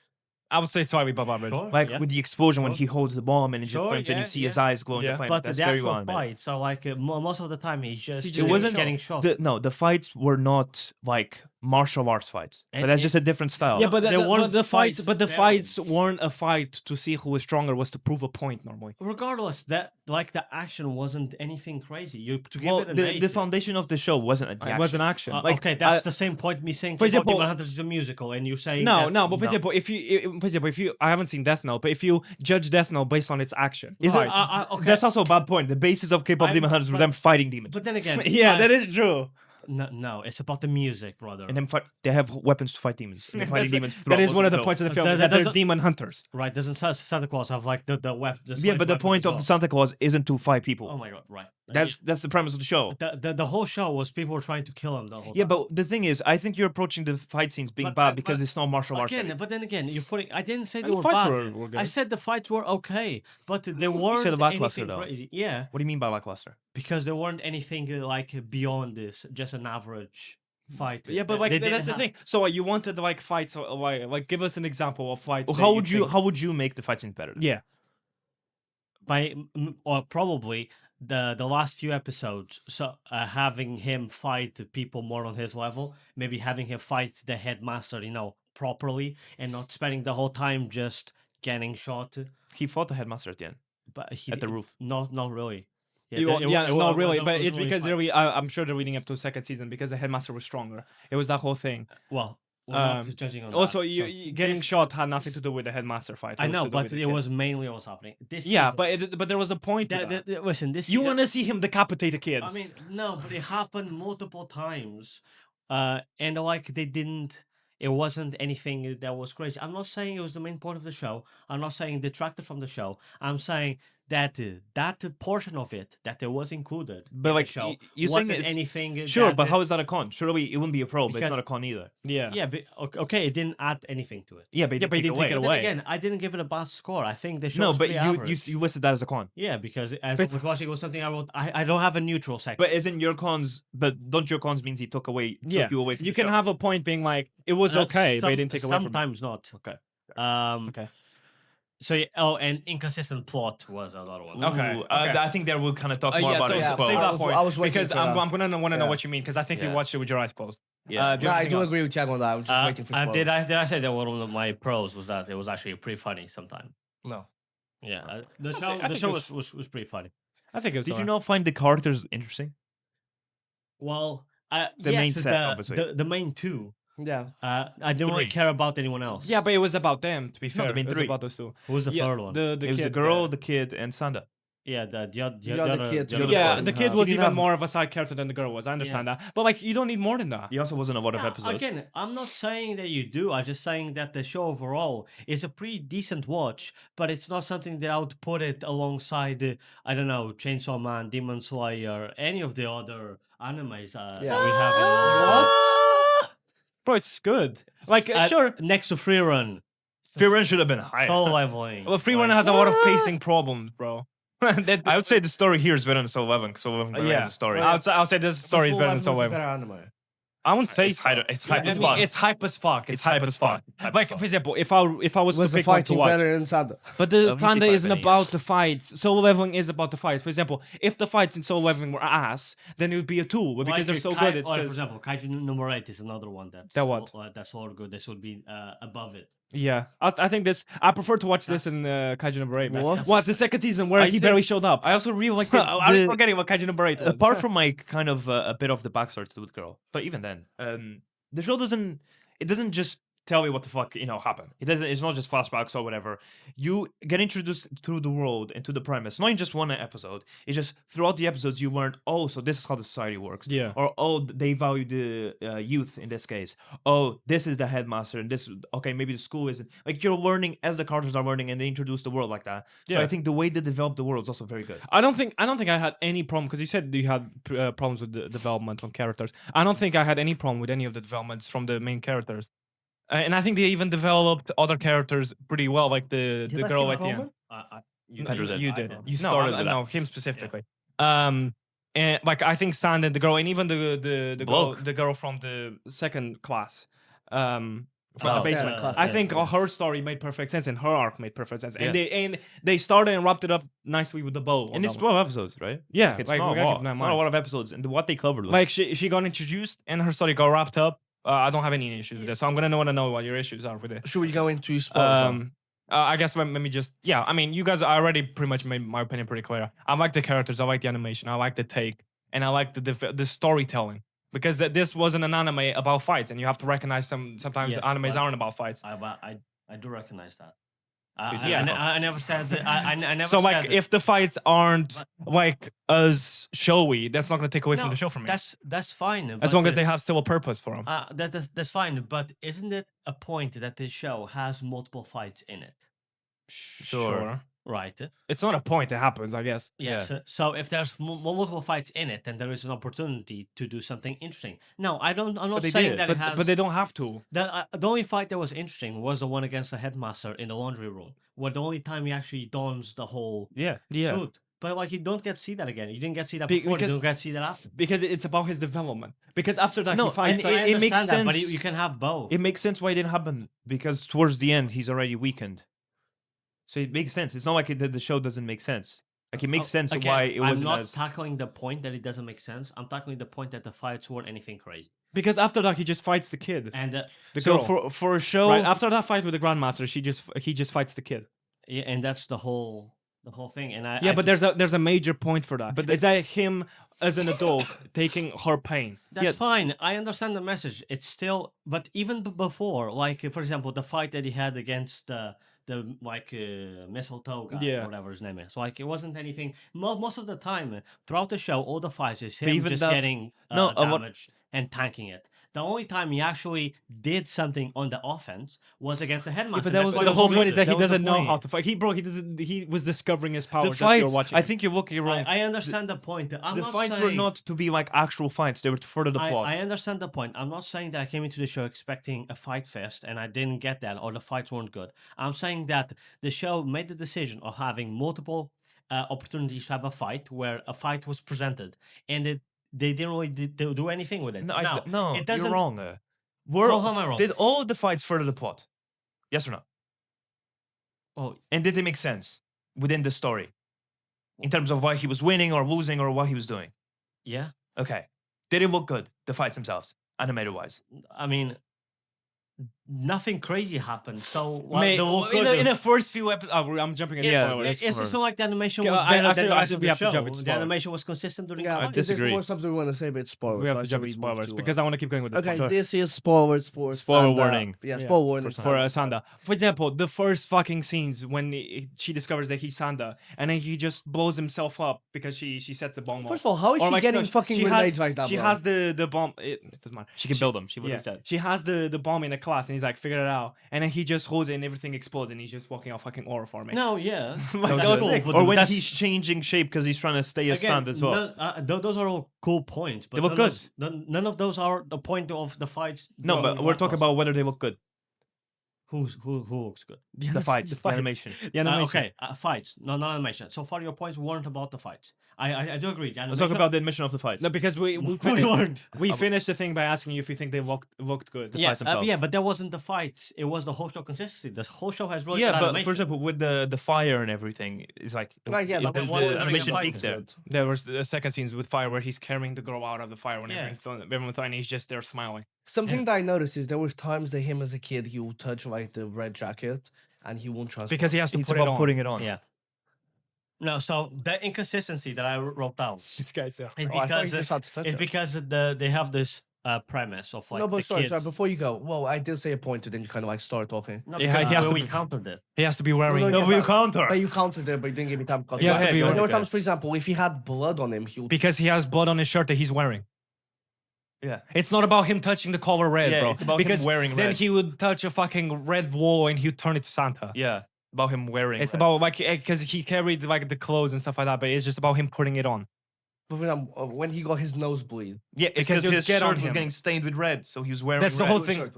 I would say sorry, Bob Average. Sure, Like yeah. with the explosion when Sure. he holds the bomb and it just Sure, flames and you yeah, see his yeah. eyes glowing Yeah. the flame. But That's the very actual well animated. fight, so like most of the time he's just He It just wasn't getting shot. the fights were not like martial arts fights, but And that's it- just a different style. Yeah, but There weren't the fights, fights but the there. fights weren't a fight to see who was stronger. Was to prove a point normally. Regardless, that like the action wasn't anything crazy. You to give well, it an the 8. foundation of the show wasn't a It was an action. Like, okay, that's I- the same point me saying For for example- Demon Hunters is a musical, and you saying No, that, no, but for example, if you, I haven't seen Death Note, but if you judge Death Note based on its action, Is Right, it? okay. That's also a bad point. The basis of K-pop I'm- Demon Hunters was but- them fighting demons, But then again, yeah, that is true. no, it's about the music, brother. and then they have weapons to fight demons. And they're fighting demons. That throughout is most one of the film. points of the film. That- Is that that they're doesn't- demon hunters. Right? Doesn't Santa Claus have like the weapon? Yeah, but the point of the Santa Claus isn't to fight people. Oh my god! Right. That's the premise of the show. the whole show was people were trying to kill him the whole Yeah, time. but the thing is, I think you're approaching the fight scenes being But- bad but- because but it's not martial arts. Again, but then again, you're putting. I didn't say And they the were fights bad. were good. I said the fights were okay, but they weren't lackluster, anything though. crazy. Yeah, What do you mean by lackluster? because there weren't anything like beyond this, just an average fight. Yeah, but They- like they that's didn't the have- thing. So you wanted like fights, like give us an example of fights. Well, that think- how would you make the fight scenes better? Yeah, or probably the last few episodes, so having him fight the people more on his level, maybe having him fight the headmaster, properly, and not spending the whole time just getting shot. He fought the headmaster at the end But he at the did- roof. not really. no, really. But was it's really because fun. I'm sure they're leading up to a second season because the headmaster was stronger. It was that whole thing. Well, we're not Um, judging on Also, that. you getting this- shot had nothing to do with the headmaster fight. It I was know, to do but with the it kid. was mainly what was happening. This Yeah, season- but there was a point. To that. listen, this You season- want to see him decapitate a kid? I mean, no, but it happened multiple times, and like they didn't. It wasn't anything that was crazy. I'm not saying it was the main point of the show. I'm not saying detracted from the show. I'm saying that that portion of it that it was included. But in like the show you're saying wasn't it's anything. sure, that but the- how is that a con? Surely it wouldn't be a pro, but it's Because- not a con either. yeah. Yeah, but okay, it didn't add anything to it. Yeah, but Yeah, but he didn't take it But away. then again, I didn't give it a bad score. I think the show No, was but pretty average. you listed that as a con. Yeah, because as But- I was watching, it was something I wrote. I don't have a neutral section. But isn't your cons? But don't your cons means he took you away from You the can show? have a point being like it was okay, but he didn't take away from it. Sometimes not. Okay. Okay. So and inconsistent plot was another one. Okay, Ooh, okay. I think there we'll kind of talk more about it yeah, as well. save I that was- point I was waiting because for I'm that. gonna want to know Yeah. what you mean because I think you Yeah. watched it with your eyes closed. Yeah. do you No, have I anything do else? agree with Tiago on that. I was just waiting for spoilers. Did I say that one of my pros was that it was actually pretty funny sometimes? No. Yeah, I the think show it was pretty funny. I think it was. Did you alright. not find the characters interesting? Well, The main set, obviously. the main two. Yeah. I didn't really Three. care about anyone else. Yeah, but it was about them. To be No, fair, the main it was three. about those two. Who was the Yeah, third one? The It was kid, the girl, the kid, and Sanda. Yeah, The other kids other really Yeah, boy. the kid have- was He didn't even have- more of a side character than the girl was. I understand that, but like you don't need more than that. He also wasn't a lot of Yeah, episodes. again, I'm not saying that you do. I'm just saying that the show overall is a pretty decent watch, but it's not something that I would put it alongside, I don't know, Chainsaw Man, Demon Slayer, any of the other animes that Yeah. we have in our What? Bro, it's good. Like sure, next to Free Run, Free Run should have been higher. Soul Leveling. well, Free Run has a lot of pacing problems, bro. That- I would say the story here is better than Soul 11. Soul 11 yeah, has a story. I'll say this story is better than so Better well. anime. I wouldn't say It's so. hype- it's hype I as mean, fuck. it's hype as fuck. It's hype as fuck. Hype as Like fuck. for example, if I was Was to the pick one to fighting watch, better in Sanda? but the Let me see Sanda if I isn't have any, about the fights. Solo leveling is about the fights. For example, if the fights in solo leveling were ass, then it would be a two. But because they're so good, it's for just, example, Kaiju number 8 is another one that's That what? That's all good. This would be above it. yeah. I think this. I prefer to watch this in Kaiju number 8. What? What's the second season where I he think- barely showed up? I also really like the, I was forgetting what Kaiju number 8 was. apart from like kind of a bit of the backstory to the girl, but even then, the show doesn't just tell you what the fuck happened. It's not just flashbacks or whatever. You get introduced to the world and to the premise, not in just one episode. It's just throughout the episodes you learned, oh, so this is how the society works. Yeah. Or oh, they value the youth in this case. Oh, this is the headmaster, and this okay, maybe the school isn't. Like you're learning as the characters are learning, and they introduce the world like that. So Yeah. I think the way they develop the world is also very good. I don't think I had any problem because you said you had problems with the development on characters. I don't think I had any problem with any of the developments from the main characters, and I think they even developed other characters pretty well, like the girl at the end. Better than You I did. did. You You started. started with No, that. him specifically. And like I think Sand and the girl, and even the girl, Bloke. the girl from the second class, from Oh. the basement. Class I seven, think yeah. her story made perfect sense, and her arc made perfect sense, Yeah. and they started and wrapped it up nicely with the bow. on And it's that one. 12 episodes, right? Yeah, It's like, not we a gotta lot. keep that in It's not a mind. lot of episodes, and what they covered was Like she got introduced and her story got wrapped up. I don't have any issues with this, so I'm gonna want to know what your issues are with it. Should we go into spoilers? I guess let me just I mean, you guys already pretty much made my opinion pretty clear. I like the characters, I like the animation, I like the take, and I like the storytelling because this wasn't an anime about fights, and you have to recognize sometimes Yes, animes but- aren't about fights. I do recognize that. Yeah. I never said that. I never So said like, that. if the fights aren't like as showy, that's not gonna take away from No, the show for me. That's fine. As but, long as they have still a purpose for them. that's fine. But isn't it a point that this show has multiple fights in it? Sure. Right. It's not a point. It happens, I guess. Yes. So if there's multiple fights in it, then there is an opportunity to do something interesting. No, I'm not But saying did, that it has. but they don't have to. The only fight that was interesting was the one against the headmaster in the laundry room, where the only time he actually dons the whole Yeah. suit. But like, you don't get to see that again. You didn't get to see that Be- before. because- You don't get to see that after. Because it's about his development. Because after that, No, he fights. and I it makes understand that, but sense. you can have both. it makes sense why it didn't happen because towards the end he's already weakened. So it makes sense. It's not like the show doesn't make sense. Like it makes sense Again, why it wasn't I'm not as. tackling the point that it doesn't make sense. I'm tackling the point that the fights weren't anything crazy. because after that, he just fights the kid. And The So girl. for a show, right after that fight with the grandmaster, he just fights the kid. yeah, and that's the whole thing. And Yeah, but there's a major point for that. But But is that him as an adult taking her pain? that's fine. I understand the message. It's still, but even before, like for example, the fight that he had against the mistletoe guy, Yeah. or whatever his name is. Like it wasn't anything. Most of the time throughout the show, all the fights is him even just that- getting No, what- damaged and tanking it. The only time he actually did something on the offense was against the headmaster. but that was That's why the it whole so point is good. that he That was the doesn't know point. how to fight. He doesn't. He was discovering his power. the just you're fights, watching. I think you're looking wrong. I understand the point. I'm the not fights saying, were not to be like actual fights; they were to further the plot. I understand the point. I'm not saying that I came into the show expecting a fight fest and I didn't get that, or the fights weren't good. I'm saying that the show made the decision of having multiple opportunities to have a fight, where a fight was presented, and they didn't really do anything with it. No, Now, no, it doesn't. you're wrong. How am I wrong? Did all the fights further the plot? Yes or no? Oh, And did they make sense within the story in terms of why he was winning or losing or what he was doing? yeah. Okay. Did it look good? The fights themselves, animated wise. I mean, nothing crazy happened. So what, May, the whole in the first few episodes, I'm jumping into Yeah, spoilers. it's not like the animation Okay, was I- better I than said- the I rest said of we the have to show. jump into The spoilers. animation was consistent during the Yeah, fight. if there's disagree. more stuff that we want to say, but spoilers. We have right? to So jump we into move spoilers to, because I want to keep going with the okay, spoilers. this is spoilers for Spoiler Sanda. warning. Yeah, Yeah, spoiler warning for Sanda. For example, the first fucking scenes when she discovers that he's Sanda, and then he just blows himself up because she sets the bomb. First of all, how is Or she like, getting no, fucking she grenades has, like that, She bro? has the bomb. It doesn't matter. She can build them. She would Yeah, have said. she has the bomb in the class, and he's like, figure it out, and then he just holds it, and everything explodes, and he's just walking out fucking aura for me. No, yeah. Like, That's that was cool, sick. but Or when that's- he's changing shape because he's trying to stay as again, Sand as well. those are all cool points, but They look none of those are the point of the fights. No, but drawing we're talking us. about whether they look good. who looks good. The fights, the animation. The animation. Okay, fights, not animation. So far, your points weren't about the fights. I do agree. The Let's animation, talk about the admission of the fights. No, because we we weren't. finished the thing by asking you if you think they looked good. The fights themselves. Yeah, but that wasn't the fights. It was the whole show consistency. The whole show has really Yeah, good but animation. for example, with the fire and everything, it's like yeah, but the what was the animation fight? peaked there. There was the second scenes with fire where he's carrying the girl out of the fire when Yeah. everyone thought, and he's just there smiling. Something that I noticed is there was times that him as a kid he would touch like the red jacket and he won't transform. Because he has to It's put it about on. putting it on. Yeah. No, so the inconsistency that I wrote down This guy's there. is Oh, I thought because he just had to touch it's it. because they have this premise of like No, but the sorry, kids. before you go, well, I did say a point, and then you kind of like start talking. No, Yeah, because he has to we be- countered it. He has to be wearing. No, No, yeah, we but- counter. But you counted it, but you didn't give me time. He has to be There wearing. were times, for example, if he had blood on him, he would. Because he has blood on his shirt that he's wearing. Yeah. It's not about him touching the color red, Yeah, bro. it's about him because wearing then red. he would touch a fucking red wall and he'd turn it to Santa. Yeah, about him wearing. It's red. about like because he carried like the clothes and stuff like that, but it's just about him putting it on. For example, when he got his nosebleed. Yeah, it's because because you'll his get on shirt was him. getting stained with red, so he was wearing. That's the red. whole thing.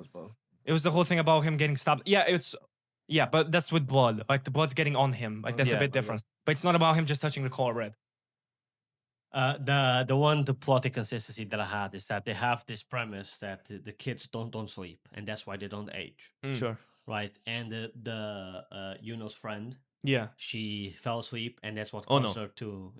It was the whole thing about him getting stabbed. Yeah, but that's with blood. Like the blood's getting on him. Like that's Yeah, a I bit different. But it's not about him just touching the color red. The plot inconsistency that I had is that they have this premise that the kids don't sleep, and that's why they don't age, Sure. right? And the Yuno's friend, Yeah. she fell asleep, and that's what Oh, caused no. her to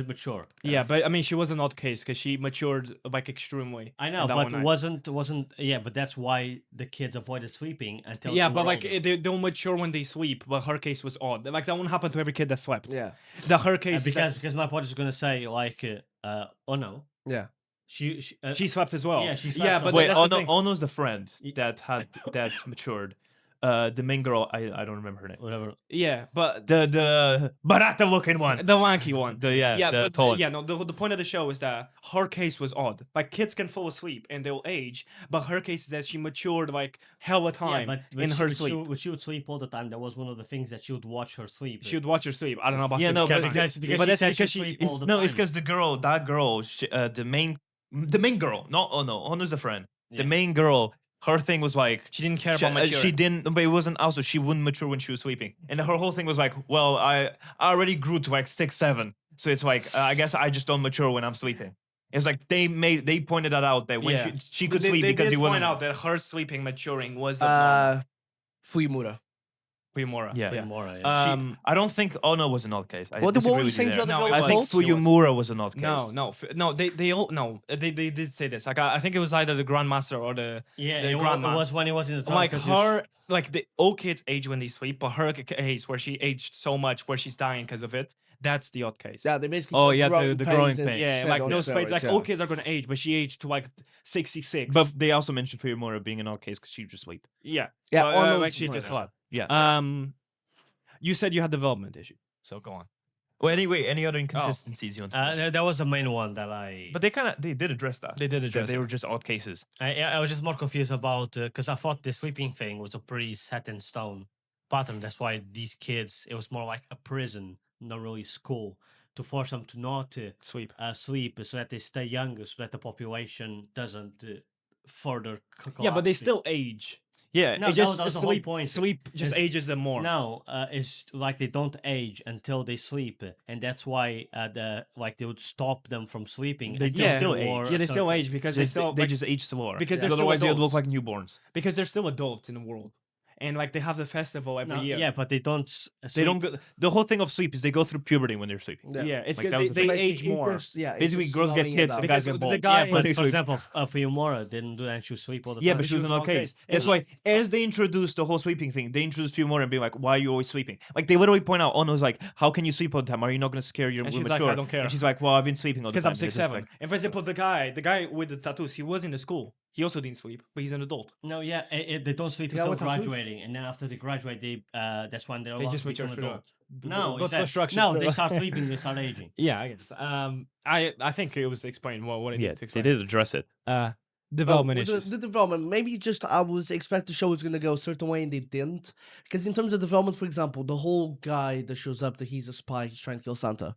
mature. Yeah, but I mean, she was an odd case because she matured like extremely. I know, in that but one night. wasn't yeah, but that's why the kids avoided sleeping until Yeah, they but were like older. they don't mature when they sleep. But her case was odd. Like that won't happen to every kid that slept. Yeah. Her case is that because my point is gonna say like oh no, Yeah. she she slept as well. Yeah, she Yeah, slept but on- Wait, that's the thing. Ono's the friend that matured. The main girl, I don't remember her name. whatever. Yeah, but The barata looking one. the wanky one. The the but, tall one. yeah, no. The point of the show is that her case was odd. Like kids can fall asleep and they'll age, but her case is that she matured like hella time in her sleep. She would sleep all the time. That was one of the things that she would watch her sleep. She would watch her sleep. I don't know about Yeah, sleep no, but Kevin. because but she that's said because she she. sleep all It's, the no, it's time. because that girl, the main girl, not Ono. Ono's the friend. The Yeah. main girl, her thing was like She didn't care she, about maturing. she didn't, but it wasn't also she wouldn't mature when she was sleeping, and her whole thing was like, well, I already grew to like 6, 7, so it's like I guess I just don't mature when I'm sleeping. It's like they pointed that out that when Yeah. she could They sleep because did he wasn't. point out that her sleeping maturing was abnormal. Fuyimura. Fuyimura. Yeah. Fuyimura, yeah. I don't think Ono was an odd case. I What disagree were you with saying there. the other No, girl it I was think called? Fuyimura was an odd case. No. They all no. They did say this. Like I think it was either the grandmaster or the Yeah, the it grandma. was when he was in the top. like 'cause her. Like the old kids age when they sleep, but her case where she aged so much where she's dying because of it. That's the odd case. Yeah, they basically. Oh, took yeah, growing the growing and pains. Yeah, fed like on those pains, steroids, like yeah. old kids are gonna age, but she aged to like 66. But they also mentioned Fuyimura being an odd case because she would just sleep. yeah, Yeah, but, Ono's like she fine, just yeah. slept. Yeah. You said you had development issue, so go on. Well, anyway, any other inconsistencies you want to mention? that was the main one that I. But they did address that. They did That address they it. were just odd cases. I was just more confused about because I thought the sleeping thing was a pretty set in stone pattern. That's why these kids, it was more like a prison, not really school, to force them to not Sleep. sleep so that they stay younger, so that the population doesn't further. Yeah, but they collapse. still age. Yeah. No, It that was the whole sleep. point. Sleep just It's- ages them more. No, it's like they don't age until they sleep, and that's why they would stop them from sleeping. They until yeah, still they were age. Yeah, they a still certain- age because They, they still they like, just age slower. because Yeah. they're still otherwise they'd look adults. like newborns. because they're still adults in the world, and like they have the festival every year. Yeah, but they don't. They don't go, the whole thing of sleep is they go through puberty when they're sleeping. Yeah, it's Like, good. that was the They thing. age more. Basically, girls get tits and guys Because get balls. the guy- Yeah, but They for sleep. example, Fiumora didn't do that. She would sleep all the time. Yeah, but she was in all okay. case. That's why, as they introduced the whole sleeping thing, they introduced few more and being like, "Why are you always sleeping?" Like they literally point out, Ono's like, "How can you sleep all the time? Are you not going to scare your And women?" she's like, "I don't care." And she's like, "Well, I've been sleeping all the Because time." I'm 6'7". And for example, the guy with the tattoos, he was in the school. He also didn't sleep, but he's an adult. No, yeah, they don't sleep Yeah, until what tattoos? graduating, and then after they graduate, that's when they're They allowed just to become mature through adults. No, Go it's to that- construction no, through. they start sleeping, they start aging. Yeah, I guess. I think it was explained what it Yeah, needs to they explain. did address it. Development the, issues. the development, maybe just I was expect the show was gonna go a certain way and they didn't. Because in terms of development, for example, the whole guy that shows up that he's a spy, he's trying to kill Santa.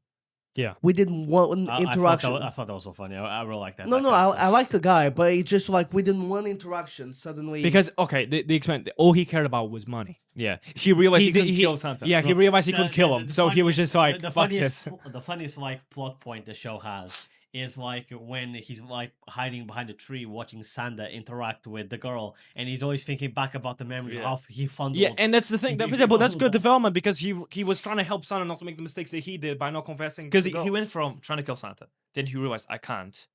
Yeah. We didn't want an interaction. I thought that was so funny. I really like that. No, that no, I character. like the guy, but it just like we didn't want interaction suddenly. Because okay, they explained all he cared about was money. Yeah, he realized he, did- couldn't kill Santa. Yeah, he realized he couldn't kill him, The so he was funniest- just like, the "Fuck funniest, this." the funniest like plot point the show has is like when he's like hiding behind a tree watching Sanda interact with the girl, and he's always thinking back about the memories of how he fondled. Yeah, and that's the thing. He For example, that's good fondled- development because he was trying to help Santa not to make the mistakes that he did by not confessing. Because to the he girl. went from trying to kill Santa, then he realized I can't,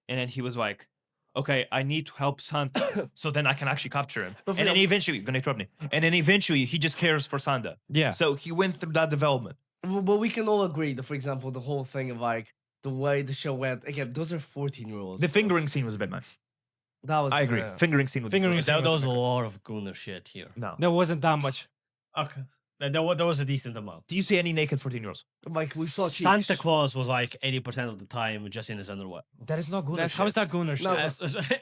and then he was like, "Okay, I need to help Santa, so then I can actually capture him." But for And then the- eventually, gonna interrupt me. And then eventually, he just cares for Sanda. Yeah. So he went through that development. But we can all agree that, for example, the whole thing of like the way the show went. Again, those are 14-year-olds. The fingering scene was a bit much. That was I agree. yeah. Fingering scene was Fingering disgusting. There was a lot of Gunnar shit here. No. There wasn't that much. Okay, there was a decent amount. Do you see any naked 14-year-olds? Like we saw cheeks. Santa Claus was like 80% of the time just in his underwear. That is not good. That's, how is that Gunnar shit? No,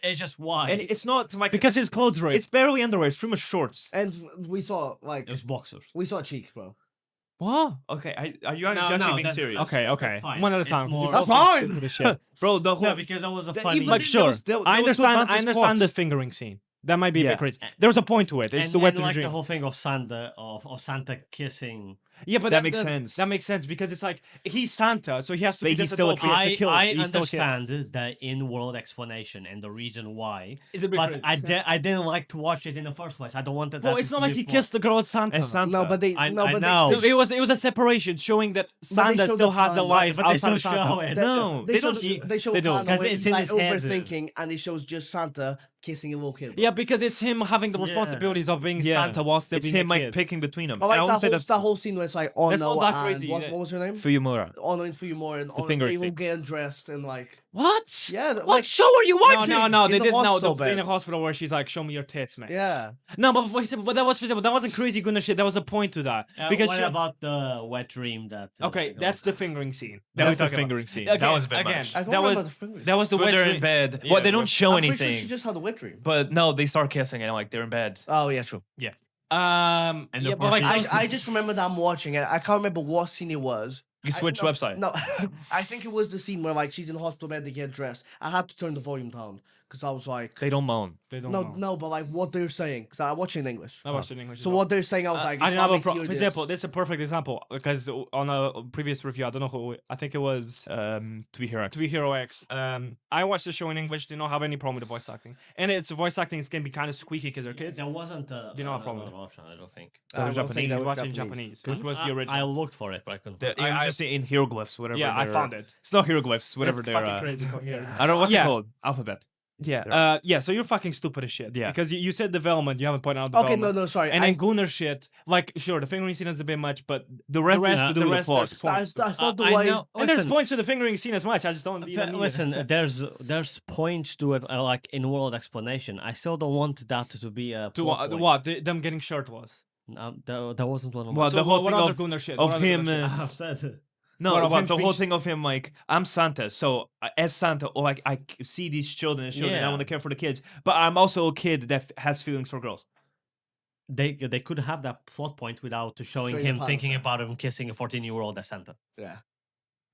It's just why. And it's not like Because his clothes right. it's barely underwear. It's pretty much shorts. And we saw like it was boxers. we saw cheeks, bro. What? Okay, are you actually being serious? Okay, okay. fine. One at a It's time. more- That's fine. The shit. Bro, the whole No, because that was a That funny. even Like then, sure, there I was understand. two I understand the spots. fingering scene. That might be a Yeah. bit crazy. There's a point to it. It's the wet and like dream. the whole thing of Santa kissing. Yeah, but That that's makes the- sense. That makes sense because it's like he's Santa, so he has to But be he's this still a adult. kid. He has to kill. I He's still a kid. understand the in-world explanation and the reason why, Is a bit but crazy. I didn't like to watch it in the first place. I don't want that. Well, to it's not be like he plot. kissed the girl as Santa. And Santa. No, but they I no, but know. they, It was a separation showing that they Santa showed still the has a plan, life but they outside still of Santa. show it. No, they they show don't. they show they a don't, plan 'cause where it's he's in like his head. overthinking, and it shows just Santa kissing a little kid. Yeah, because it's him having the responsibilities of being Yeah. Santa while still It's being him a like kid. picking between them. I like I won't say that that's whole scene where it's like That's Ono not that and crazy. what was her name? Fuyumura. Ono and Fuyumura and the Ono, fingering they will scene. get dressed and like What? yeah, What like show are you watching? No, In they the did no. hospital In a beds. hospital where she's like, "Show me your tits, man." yeah. No, but for example, but that was for example, that wasn't crazy Gunnar shit. There was a point to that because what she- about the wet dream that? okay, that's the fingering scene. That we're was the talking about. fingering scene. Again, That was a bit again, much. I don't that remember was the fingers. that was the When wet they're dream. in bed. Yeah, Well, they don't but- show I'm pretty anything. sure she just had a wet dream. But no, they start kissing and like they're in bed. Oh yeah, true. And And yeah, the but like party- those- I just remember that I'm watching it. I can't remember what scene it was. You switch no, website. No, I think it was the scene where like she's in hospital bed, they get dressed. I had to turn the volume down because I was like, They don't moan. they don't no, know. no, but like what they're saying because I watch it in English. I watched it in English. So what they're saying, I was like, I if didn't have I a hear for this- example, this is a perfect example because on a previous review, I don't know who, I think it was To be here. To Be Hero X. I watched the show in English, did not have any problem with the voice acting, and its voice acting is can be kind of squeaky because they're kids. There wasn't a, You know what problem. another option, I don't think. That was I don't Japanese. think You that was watch it in Japanese, which was the I original. looked for it, but I couldn't. It find it. was just in hieroglyphs, whatever. Yeah, I they're- found it. It's not hieroglyphs, whatever It's they're. fucking crazy. Yeah. I don't know what's Yeah. it called. Alphabet. Yeah, yeah. So you're fucking stupid as shit. Yeah. Because you said development, you haven't pointed out Okay, development. no, sorry. And I, then Gunnar shit, like sure, the fingering scene is a bit much, but The rest, rest- is to do the with the rest plot. there's points. I thought the I way. know. and there's Listen, points to the fingering scene as much. I just don't even need it. listen, there's points to it, like in world explanation. I still don't want that to be a To plot point. what? Them getting shirt was. No, that wasn't one of Well, my. the whole what thing other of- Gunnar shit? of What other him, Gunnar shit? I've said it. No, What, of but him the whole preach- thing of him like I'm Santa, so as Santa, or like see these children as children, and I Yeah. want to care for the kids, but I'm also a kid that has feelings for girls. They could have that plot point without showing Showing him the thinking pilot. about him kissing a 14-year-old as Santa. Yeah.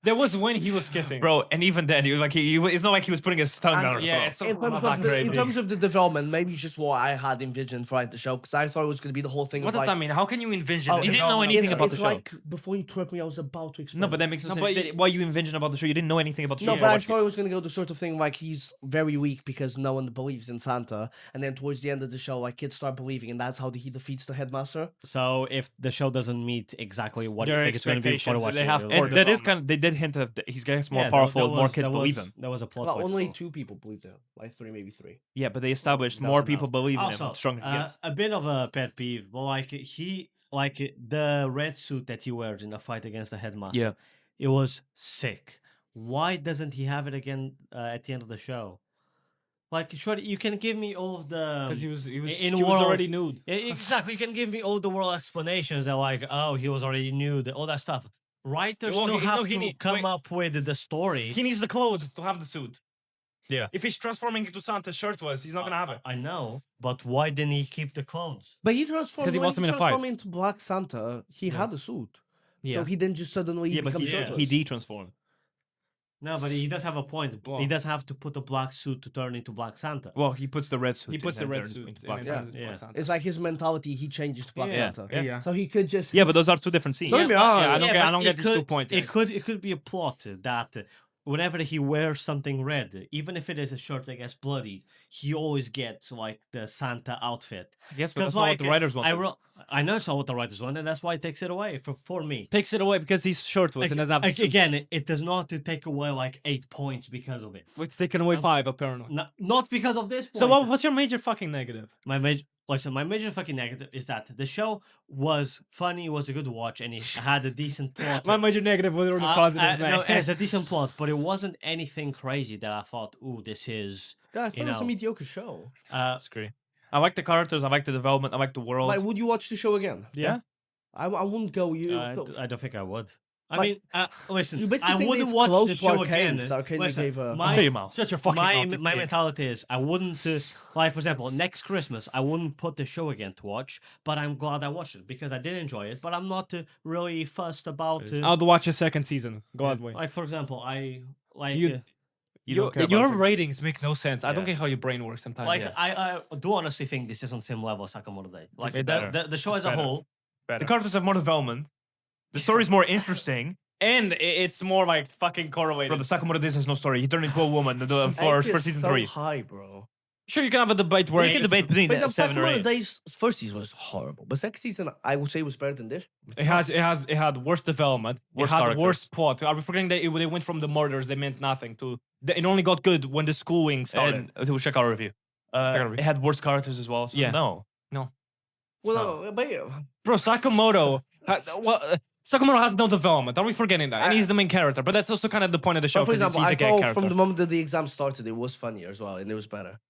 There was when he was kissing. Bro, and even then, he was like, it's not like he was putting his tongue down her yeah, throat. it's so In terms, not of the, in crazy. terms of the development, maybe it's just what I had envisioned throughout the show because I thought it was going to be the whole thing. What of does like, that mean? How can you envision? Oh, the You didn't know development of anything the about it's the show. like before you interrupt me, I was about to explain. No, but that makes no No, sense. but You said what you envisioned about the show. You didn't know anything about the show. No, you but were I watching thought it was going to go the sort of thing like he's very weak because no one believes in Santa, and then towards the end of the show, like kids start believing, and that's how he defeats the headmaster. So if the show doesn't meet exactly what you Their think it's going to be before expectations, watching they have it, poor And that is kind of, they did hint that he gets more powerful, more kids believe him. There was a plot Well, point as only well. 2 people believed it, like 3, maybe 3. Yeah, but they established That more was people enough. believe in him. Also, The stronger he gets. a bit of a pet peeve, but like the red suit that he wears in the fight against the headmaster, Yeah. it was sick. Why doesn't he have it again at the end of the show? Like, sure, you can give me all of the Because he was in he was world- already nude. exactly. You can give me all the world explanations that like, oh, he was already nude, all that stuff. Writers Well, still he- no, have he to need- come wait. up with the story. He needs the clothes to have the suit. Yeah. If he's transforming into Santa's shirt was, he's not gonna have it. I know, but why didn't he keep the clothes? But he transformed 'Cause he when wants him in a fight. transformed into Black Santa. He had a suit, so he didn't just suddenly Yeah, but become he shirtless. de-transformed. No, but he does have a point. Well- He does have to put a black suit to turn into Black Santa. Well, he puts the red suit. He puts the and red turns suit into in Black and Santa. turns into Yeah. Black Santa. It's like his mentality. He changes to Black Yeah. Santa. Yeah. So he could just. Yeah, but those are 2 different scenes. Don't get me wrong. I don't Yeah, get- I but don't it get these 2 could- points. It could be a plot that whenever he wears something red, even if it is a shirt that gets bloody, he always gets like the Santa outfit. Yes, but Because that's not what the writers want. I know it's not what the writers want, and that's why it takes it away for me. Takes it away because he's shirtless and doesn't have the suit. Again, it does not to take away like 8 points because of it. It's taken away 5 apparently. Not because of this point. So what's your major fucking negative? My major fucking negative is that the show was funny, was a good watch, and it had a decent plot. My major negative was already positive. No, man. it has a decent plot, but it wasn't anything crazy that I thought, ooh, this is. Yeah, I thought you it was a know, mediocre show. That's great. I like the characters. I like the development. I like the world. Like, would you watch the show again? Yeah. I wouldn't go. You. I don't think I would. I Like, mean, listen, You basically I saying wouldn't it's watch close the to show Arcane, again. 'cause Arcane Listen, gave a- Shut your mouth. Shut your fucking my mouth. my mentality is I wouldn't like, for example, next Christmas I wouldn't put the show again to watch, but I'm glad I watched it because I did enjoy it, but I'm not really fussed about I'll watch a second season. Gladly. like, for example, I like You- You don't care Your about sex. ratings make no sense. I don't Yeah. get how your brain works sometimes. like yeah. I do honestly think this is on same level as Sakamoto Day. Like It's better. the show It's as a better. whole. The characters have more development. The story's more interesting. And it's more like fucking correlated. Bro, the Sakamoto Days has no story. He turned into a woman for season 3. high, bro. Sure, you can have a debate where You can it's- debate between But the 7 or 8. Days first season was horrible, but second season I would say was better than this. It had worse development. Worse it had characters. worse plot. Are we forgetting that they went from the murders? They meant nothing to. It only got good when the schooling started. And we'll check our review. our review. It had worse characters as well. So Yeah. No. Well, no, but yeah. Bro, Sakamoto. Sakamoto has no development. Are we forgetting that? And he's the main character, but that's also kind of the point of the show But for because example, he's I a gay thought character. from the moment that the exam started, it was funnier as well, and it was better.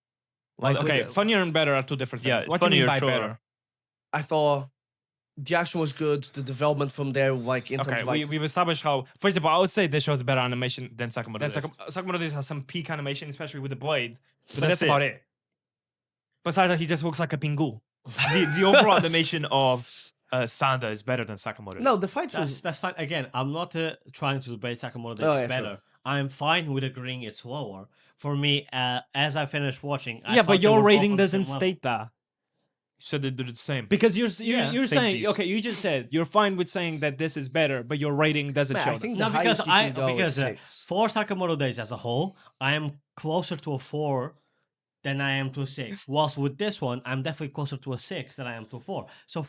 Like, okay, with the- funnier and better are 2 different things. Yeah, What do you mean funnier, by sure. better? I thought the action was good. The development from there, like in terms Okay, of like, we've established how. For example, I would say this shows better animation Then Sakamoto than Days. Sakamoto Days has some peak animation, especially with the blade. But that's that's about it. it. Besides that, he just looks like a pingu. The overall animation of Sanda is better than Sakamoto Days. no, the fights was That's fine. Again, I'm not trying to debate Sakamoto Days Oh, is yeah, better. sure. I'm fine with agreeing it's lower. For me, as I finished watching, I Yeah, thought but they your were both rating on the doesn't same level. state that. So they do the same. Because you're Yeah, you're same saying seas. okay, you just said you're fine with saying that this is better, but your rating doesn't Man, show I that. think No, the because highest you can go is because 6. for Sakamoto Days as a whole, I am closer to a 4 than I am to a 6. Whilst with this one, I'm definitely closer to a 6 than I am to a 4. So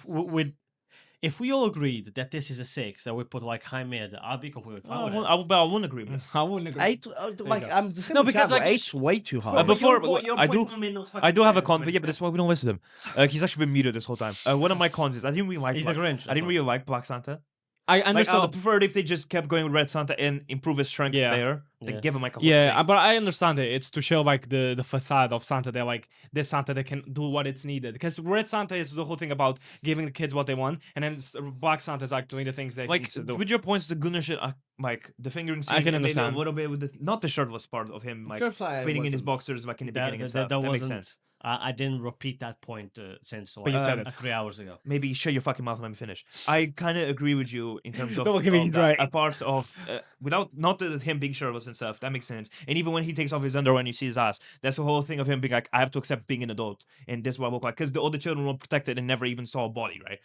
if we all agreed that this is a 6, that we put like high mid, I'll be completely fine with it. I wouldn't agree with that. I wouldn't agree. 8, like go. I'm the same. No, with because, Cabo. like, 8's way too high. but before- I do- point's not made no fucking I do have a sense, con, but but yeah, but that's why we don't listen to him. He's actually been muted this whole time. One of my cons is I didn't really like. He's a Black, Grinch, I that's didn't why. really like Black Santa. I Like, understood. I preferred if they just kept going with Red Santa and improve his strength Yeah. there. Then Yeah. give him like a yeah, but I understand it. It's to show like the facade of Santa. They're like this Santa that can do what it's needed. Because Red Santa is the whole thing about giving the kids what they want, and then Black Santa is like doing the things they like need to do. with your points, the Gunnar shit, like the fingering scene, I can and maybe understand. a little bit with the not the shirtless part of him, like Shirtless fitting in his wasn't- boxers, like in the beginning and stuff. that That makes wasn't- sense. I didn't repeat that point since But you like said it. 3 hours ago. Maybe shut your fucking mouth and let me finish. I kind of agree with you in terms of, Don't look at me, of he's that. right. A part of without not him being shirtless and stuff. That makes sense. And even when he takes off his underwear and you see his ass, that's the whole thing of him being like, I have to accept being an adult, and this is what I look like. Because the other children were protected and never even saw a body, right?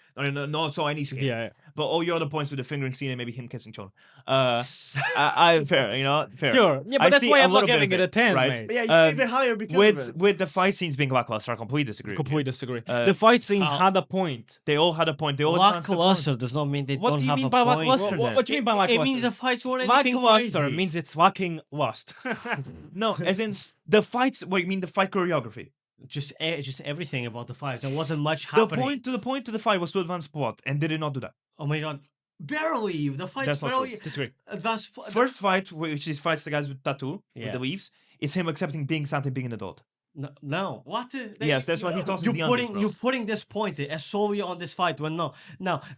Not saw any skin. Yeah. But all your other points with the fingering scene and maybe him kissing children. I fair, fair. Sure. Yeah, but I that's see why a I'm not little bit giving of it a 10, right? mate. But yeah, you gave Um, it higher because of it. With the fight scenes being lackluster, I completely disagree. with you. Completely disagree. Uh, The fight scenes how- had a point. They all had a point. They all had concept points. Lackluster does not mean they What don't do you have mean a by point. lackluster? What do you mean by It lackluster? means the fights weren't anything Lackluster crazy. means it's lacking lust. No, as in the fights. What you mean the fight choreography? just everything about the fights. There wasn't much The happening. point to the fight was to advance plot, and did it not do that? Oh my god, barely. The fights That's not barely true. Disagree. advanced. First fight, which is fights the guys with tattoo with Yeah. the leaves, is him accepting being Santa, being an adult. No, what? Yes, that's why he tosses the undies, bro. You're putting this point as solely on this fight when no,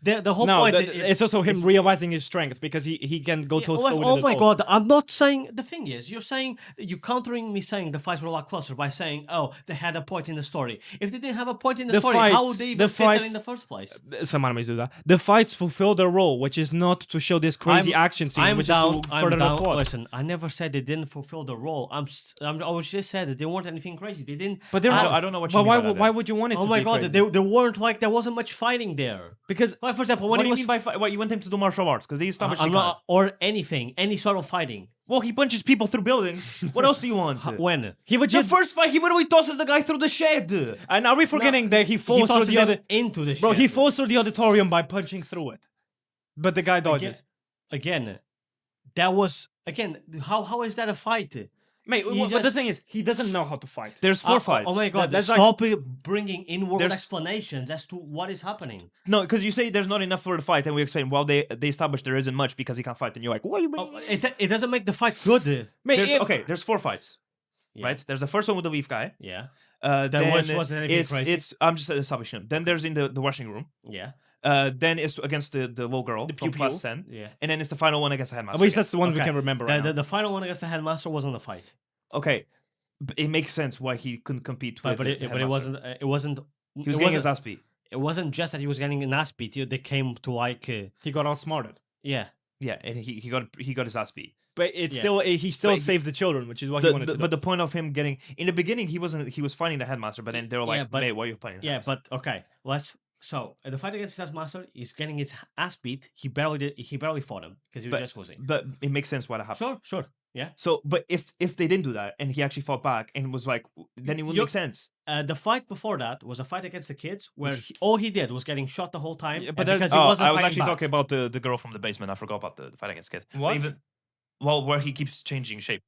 the whole No, point that- is it's also him realizing his strength because he can go Yeah, toe to well, toe with oh an my adult. god, I'm not saying the thing is you're saying you're countering me saying the fights were lackluster by saying they had a point in the story. If they didn't have a point in the, The story, how fights- would they the even fit that fights- in the first place? Some animes do that. The fights fulfill their role, which is not to show this crazy action scene, which is to further the plot. Listen, I never said they didn't fulfill the role. I was just said that they weren't anything crazy. They didn't. But they're I don't know what you But mean why? by that, Why then. would you want it? Oh to my be god, crazy? they weren't like there wasn't much fighting there. Because Like for example, when What he do was you mean by what you want him to do martial arts? Because they established I'm he not or anything, any sort of fighting. can't. Well, he punches people through buildings. What else do you want? When he The legit. first fight, he literally tosses the guy through the shed. And are we forgetting that he he falls through tosses the him other? into the Bro, shit. he falls through the auditorium by punching through it, but the guy dodges. Again, that was again. How is that a fight? Mate, You but the just- thing is, he doesn't know how to fight. There's four fights. Oh my god! that's Stop bringing in-world There's- explanations as to what is happening. No, because you say there's not enough for the fight, and we explain, well, they established there isn't much because he can't fight, and you're like, what are you bringing? It doesn't make the fight good. Mate, There's four fights, Yeah. right? There's the first one with the leaf guy. Yeah, Then which wasn't anything crazy. it's I'm just establishing him. Then there's in the washing room. yeah, Then it's against the little girl from pew-pew. class 10. yeah. And then it's the final one against the headmaster. At least again. that's the one we Okay. can remember. Right now. The final one against the headmaster wasn't a fight, Okay, but it makes sense why he couldn't compete with but the it headmaster. wasn't. It wasn't. He was it getting wasn't, his ass beat. It wasn't just that he was getting an ass beat. They came to like, He got outsmarted, yeah. Yeah, and he got his ass beat. but it's Yeah. still he still But he- saved the children, which is what he wanted to do. But the point of him getting in the beginning, he was fighting the headmaster, but then they were like, Yeah, but- "Mate, why are you fighting?" The Yeah, headmaster?" but okay, let's. So in the fight against his master, he's getting his ass beat. He barely fought him because he was But- just losing. But it makes sense why that happened. Sure, yeah. So, but if they didn't do that and he actually fought back and was like, then it wouldn't You're- make sense. The fight before that was a fight against the kids where all he did was getting shot the whole time. Yeah, and but there's- because he Oh, wasn't I was fighting actually back. talking about the girl from the basement. I forgot about the fight against kid. What? Well, where he keeps changing shape.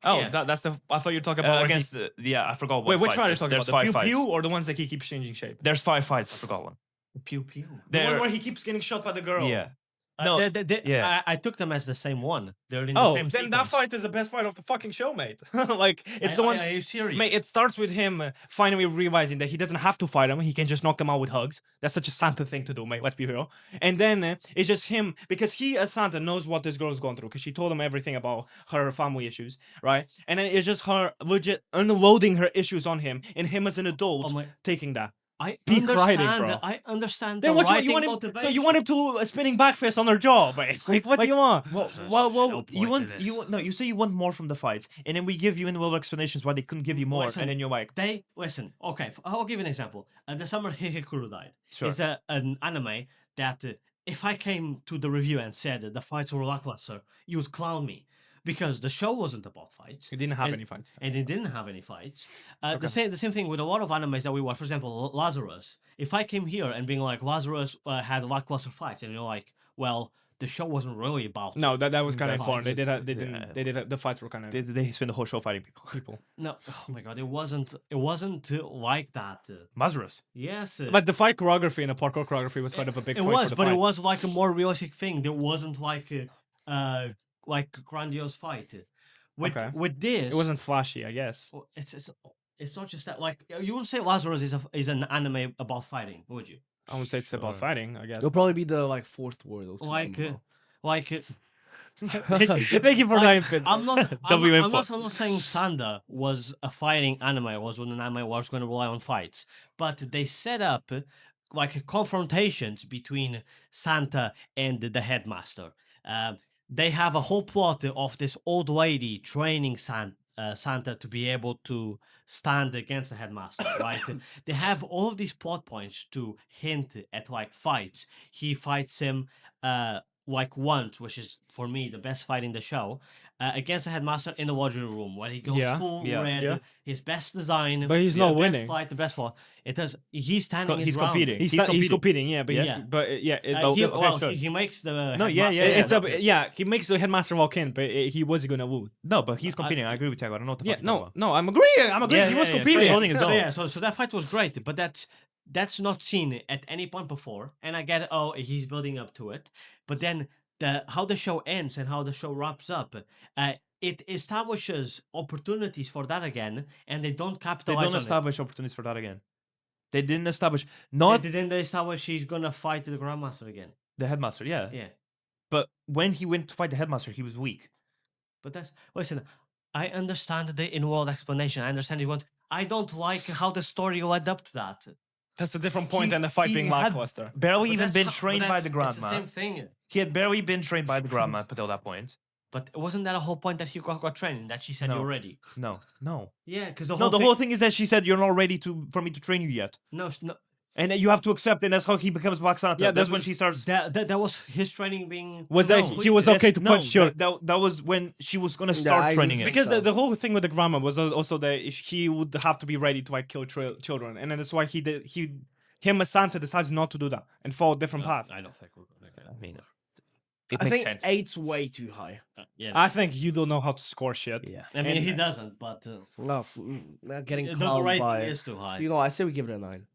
Oh, Yeah. that's the. I thought you were talking about where Against the, yeah, I forgot. What Wait, which fight. fight are you talking There's about? The five pew fights. pew or the ones that he keeps changing shape? There's 5 fights. I forgot one. Pew pew. The one There- where he keeps getting shot by the girl. Yeah. No, yeah. I took them as the same one. They're in the Oh, same then that sequence. fight is the best fight of the fucking show, mate. Like it's the one. Are you serious? Mate, it starts with him finally realizing that he doesn't have to fight him. He can just knock them out with hugs. That's such a Santa thing to do, mate. Let's be real. And then it's just him because he, as Santa, knows what this girl's going through because she told him everything about her family issues, right? And then it's just her legit unloading her issues on him, and him as an adult Oh my- taking that. I peak understand. writing, bro. I understand. Then the what writing you want him? motivation. So you want him to spinning backfist on her jaw, mate? Like what do you want? Well, no you point to want this. no. You say you want more from the fight, and then we give you in-world explanations why they couldn't give you more, Listen, and then you're like, They listen. Okay, I'll give you an example. The summer Hikikuru died. Sure. It's an anime that if I came to the review and said that the fights were lackluster, you would clown me because the show wasn't about fights. He didn't have And- any fights. And it didn't have any fights. The same thing with a lot of animes that we watch. For example, Lazarus. If I came here and being like Lazarus had lackluster fights, and you're like, well, the show wasn't really about No, that was kind of The important. They did. fights. They didn't. Yeah. They did. The fights were kind of they spend the whole show fighting people. people. No. Oh my god, it wasn't like that. Lazarus. Yes. But the fight choreography and the parkour choreography was kind of a big. It point was, for the but it fight. was like a more realistic thing. There wasn't like a grandiose fight. Okay. With this, It wasn't flashy, I guess. well, it's not just that. Like you wouldn't say Lazarus is an anime about fighting, would you? I would say it's about Sure. fighting. I guess. It'll probably be the like fourth word. it'll come Like out. like Thank you for that input. I'm not. W I'm input. not saying Sanda was a fighting anime. Was when an anime was going to rely on fights, but they set up like confrontations between Santa and the headmaster. Um, they have a whole plot of this old lady training Santa to be able to stand against the headmaster. Right? They have all of these plot points to hint at like fights. He fights him. Like once, which is for me the best fight in the show, against the headmaster in the laundry room when he goes Yeah, full yeah, red, yeah. his best design, But he's the not best winning. fight, the best fought. It does. He's standing his He's ground. competing. He's competing, yeah, but Yeah. he makes the No, yeah, headmaster yeah, it's walk a, in. yeah, he makes the headmaster walk in, but he wasn't gonna lose. No, but he's competing. I agree with Tiago. I don't know what the Yeah, fuck you're talking no, about. I'm agreeing. Yeah, He yeah, was yeah. competing. He's holding his So own. yeah, so that fight was great, but that's not seen at any point before. And I get it, oh, he's building up to it, but then how the show ends and how the show wraps up, it establishes opportunities for that again, and they don't They capitalize don't on establish opportunities for that again. They didn't establish it. not Didn't they establish she's gonna fight the grandmaster again? the headmaster. Yeah, Yeah, but when he went to fight the headmaster, he was weak. but listen. I understand the in-world explanation. I understand you want. I don't like how the story led up to that. That's a different point than the He fight being had lackluster. barely But even that's been how- trained but by the that's- It's the grandma. same thing. He had barely been trained by the grandma up until that point. But wasn't that a whole point that he got training? That she said No. you're ready. No. Yeah, because No, the whole thing is that she said you're not ready for me to train you yet, no, and then you have to accept it. And that's how he becomes Black Santa. Yeah, that's that when was- she starts. that was his training being Was No, that he was okay to no, punch children? That was when she was gonna Yeah, start I training think him. Because so. the whole thing with the grandma was also that he would have to be ready to like kill children, and then that's why him as Santa decides not to do that and follow a different path. I don't think we're gonna get I mean, I makes think sense. 8's way too high. Yeah, I think you don't know how to score shit. Yeah. I mean and- he doesn't, but No, not getting the clowned rating by. is too high. You know, I say we give it a 9.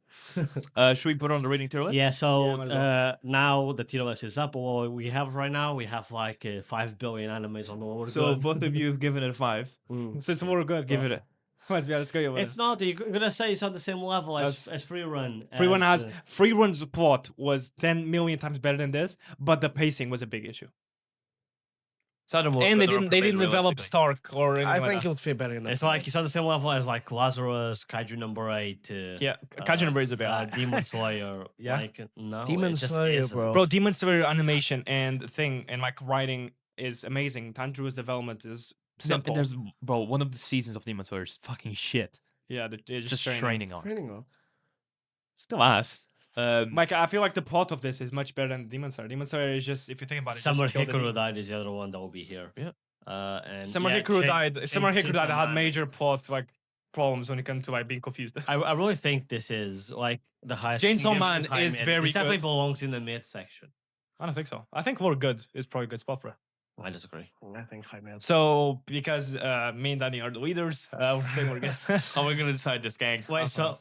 Should we put it on the rating tier list? Yeah, so might as well. now the tier list is up. What we have right now, we have like 5 billion animes on the world. So both of you have given it a 5. So it's more good. Give it a. Let's go. It's not. You're gonna say it's on the same level as Free Run. Free Run as, has Free Run's plot was 10 million times better than this, but the pacing was a big issue. And they didn't develop Stark or anything I like think that. it would fit better in the It's like it's on the same level as like Lazarus, Kaiju number 8. Yeah, Kaiju number is a bit hard. Demon Slayer. Yeah? Like no, Demon it just Slayer, isn't. bro. Bro, Demon Slayer animation and thing and like writing is amazing. Tanjiro's development is simple. There's one of the seasons of Demon Slayer is fucking shit. yeah, they're It's just training on. Training on. Still ass. Like I feel like the plot of this is much better than Demon Slayer. Demon Slayer is just if you think about it, Summer just kill the Hikaru demon. died is the other one that will be here. Yeah. And Summer yeah, Hikaru Shin- died. Summer Shin- Hikaru died. had Shin- major plot like problems when it comes to like being confused. I really think this is like the highest. Chainsaw you can give Man this high is mid. very This definitely good. belongs in the mid section. I don't think so. I think we're good. Is probably a good spot for it. I disagree. I think high mid. So because me and Danny are the leaders, we're saying we're good. How are we gonna decide this, gang? Wait, so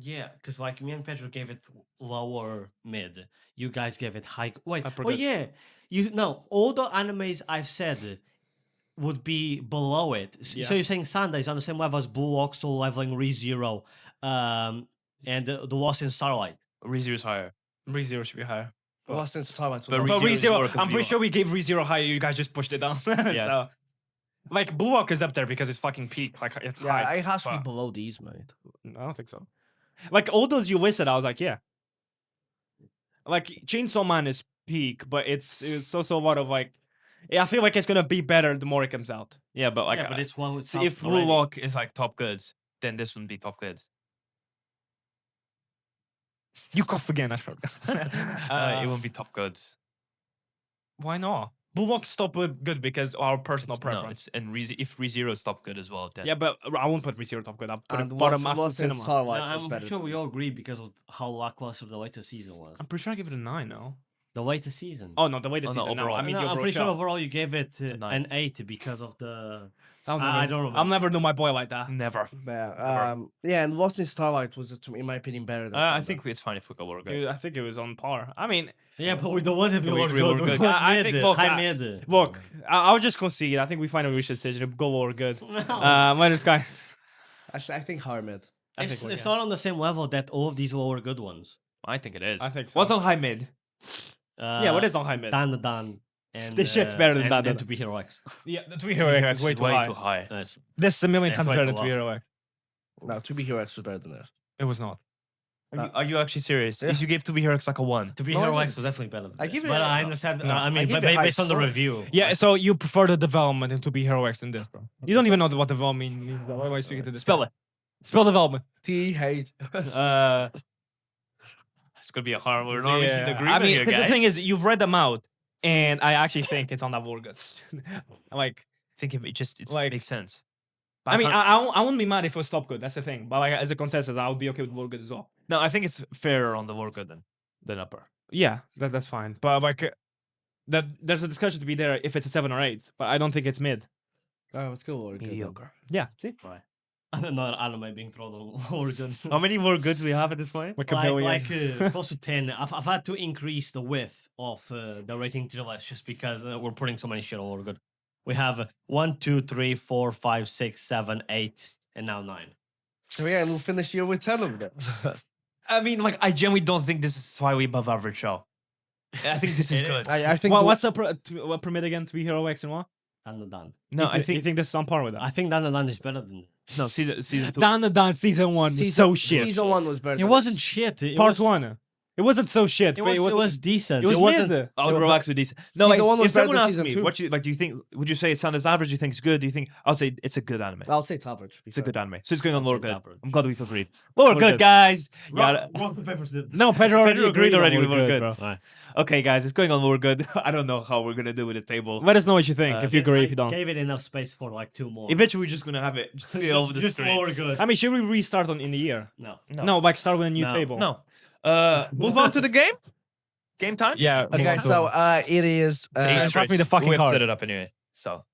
yeah, because like me and Pedro gave it lower mid. You guys gave it high. Wait, Upper oh good. yeah, all the animes I've said would be below it. Yeah. So you're saying Sanda is on the same level as Blue Lock, still leveling ReZero, and the Lost in Starlight. ReZero's higher. ReZero should be higher. Lost in Starlight. But was But ReZero is lower ReZero, 'cause I'm pretty Blue sure we gave ReZero higher. You guys just pushed it down. Yeah. So, like Blue Lock is up there because it's fucking peak. Like it's yeah, high. it has to be but- below these, mate. I don't think so. Like all those you listed, I was like, yeah. Like Chainsaw Man is peak, but it's also a lot of like, yeah, I feel like it's gonna be better the more it comes out. Yeah, but like yeah, but it's one with see, if Blue Lock is like top goods, then this wouldn't be top goods. You cough again, I heard. It won't be top goods. Why not? Blue Lock's top good because our personal No, preference. it's and if ReZero is top good as well, then Yeah, but I won't put ReZero top good. I'll put And it bottom after Lost in cinema. Starlight No, was I'm better. sure we all agree because of how lackluster the latest season was. I'm pretty sure I give it a 9 now. The latest season. Oh no, the latest Oh, no, season. No, overall. I mean No, the I'm overall pretty sure show. overall you gave it nine. an 8 because of the. I'll I never- don't remember. I'll never do my boy like that. never. Yeah, yeah, and Lost in Starlight was, in my opinion, better than I Sanda. think it's fine if we go lower grade. I think it was on par. I mean, Yeah, but we don't want to be We- lower we good. were We good. want I mid, think, look, high mid. look, I'll just concede. I think we find a wish decision. Go lower good. Minus guy. I think higher mid. I It's, think it's not on the same level that all of these lower good ones. I think it is. I think so. What's on high mid? Yeah, what is on high mid? Dan the Dan. And This shit's better than that, And though. to be Hero X. Yeah, the 2 Hero X is way too high. Nice. This is a million Yeah, times quite better a than 2 lot. Hero X. No, to be Hero X was better than this. It was not. Are you actually serious? Yeah. Is you gave To Be Hero X like a 1? To be No, I Hero didn't. X was definitely better than I this. give it But a- I understand. No. I mean, give but it a high based on the score. review. Yeah, like, so you prefer the development in 2 be Hero X than this, bro. You don't even know what development means. Why am I speaking to this? Spell it. Spell development. TH. It's gonna be a hard word. We're not Yeah. in agreement I mean, here, 'cause guys. the thing is, you've read them out, and I actually think it's on that word good. Like, I think it just like- makes sense. I mean, I wouldn't be mad if it was top good. That's the thing. But like, as a consensus, I would be okay with word good as well. No, I think it's fairer on the word good than upper. Yeah, that's fine. But like, that there's a discussion to be there if it's a 7 or 8. But I don't think it's mid. Oh, let's go. Or Mediocre. Yeah, see, Right. Another anime being thrown on Origin. How many word goods we have at this point? like a billion. Close to 10. I've had to increase the width of the rating to the less just because we're putting so many shit all over good. We have 1, 2, 3, 4, 5, 6, 7, 8, and now 9. So yeah, and we'll finish here with 10 of them. I mean, like, I genuinely don't think this is slightly above average show. I think this is good. I think. Well, the- what's the what permit again? 2 Hero X and what? Dan the Dan. No, I you think think this is on par with that. I think Dan the Dan is better than. no season 2. Dan the Dan season 1 was so shit. Season 1 was better. It than wasn't this. shit. It Part was, 1. It wasn't so shit. It but was decent. It was wasn't. mid. I'll So- relax with these. No, Season like, one was if better someone than asks season me, two. what you like, do you think? Would you say it sounds average? Do you think it's good? Do you think? I'll say it's a good anime. I'll say it's average. to be It's a fair. good anime. So it's going on I'd lower say it's good. average. I'm glad we feel agreed. Lower We're good, good. guys. Yeah. Rock, paper, scissors. No, Pedro already Pedro agreed already on with we're we're bro. Right. Okay, guys, it's going on lower good. I don't know how we're gonna do with the table. Let us know what you think. If you agree, I if you don't. Gave it enough space for like 2 more. Eventually, we're just gonna have it just fill over the Just stream. more good. I mean, should we restart in the year? No. No, like start with a new No. table. No. Move on to the game. Game time. Yeah. Okay, so it is. pass me the fucking we card. set it up anyway. So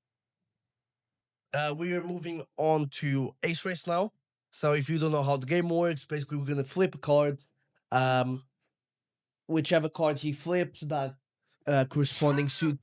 We are moving on to Ace Race now. So if you don't know how the game works, basically we're gonna flip a card. Whichever card he flips, that corresponding suit.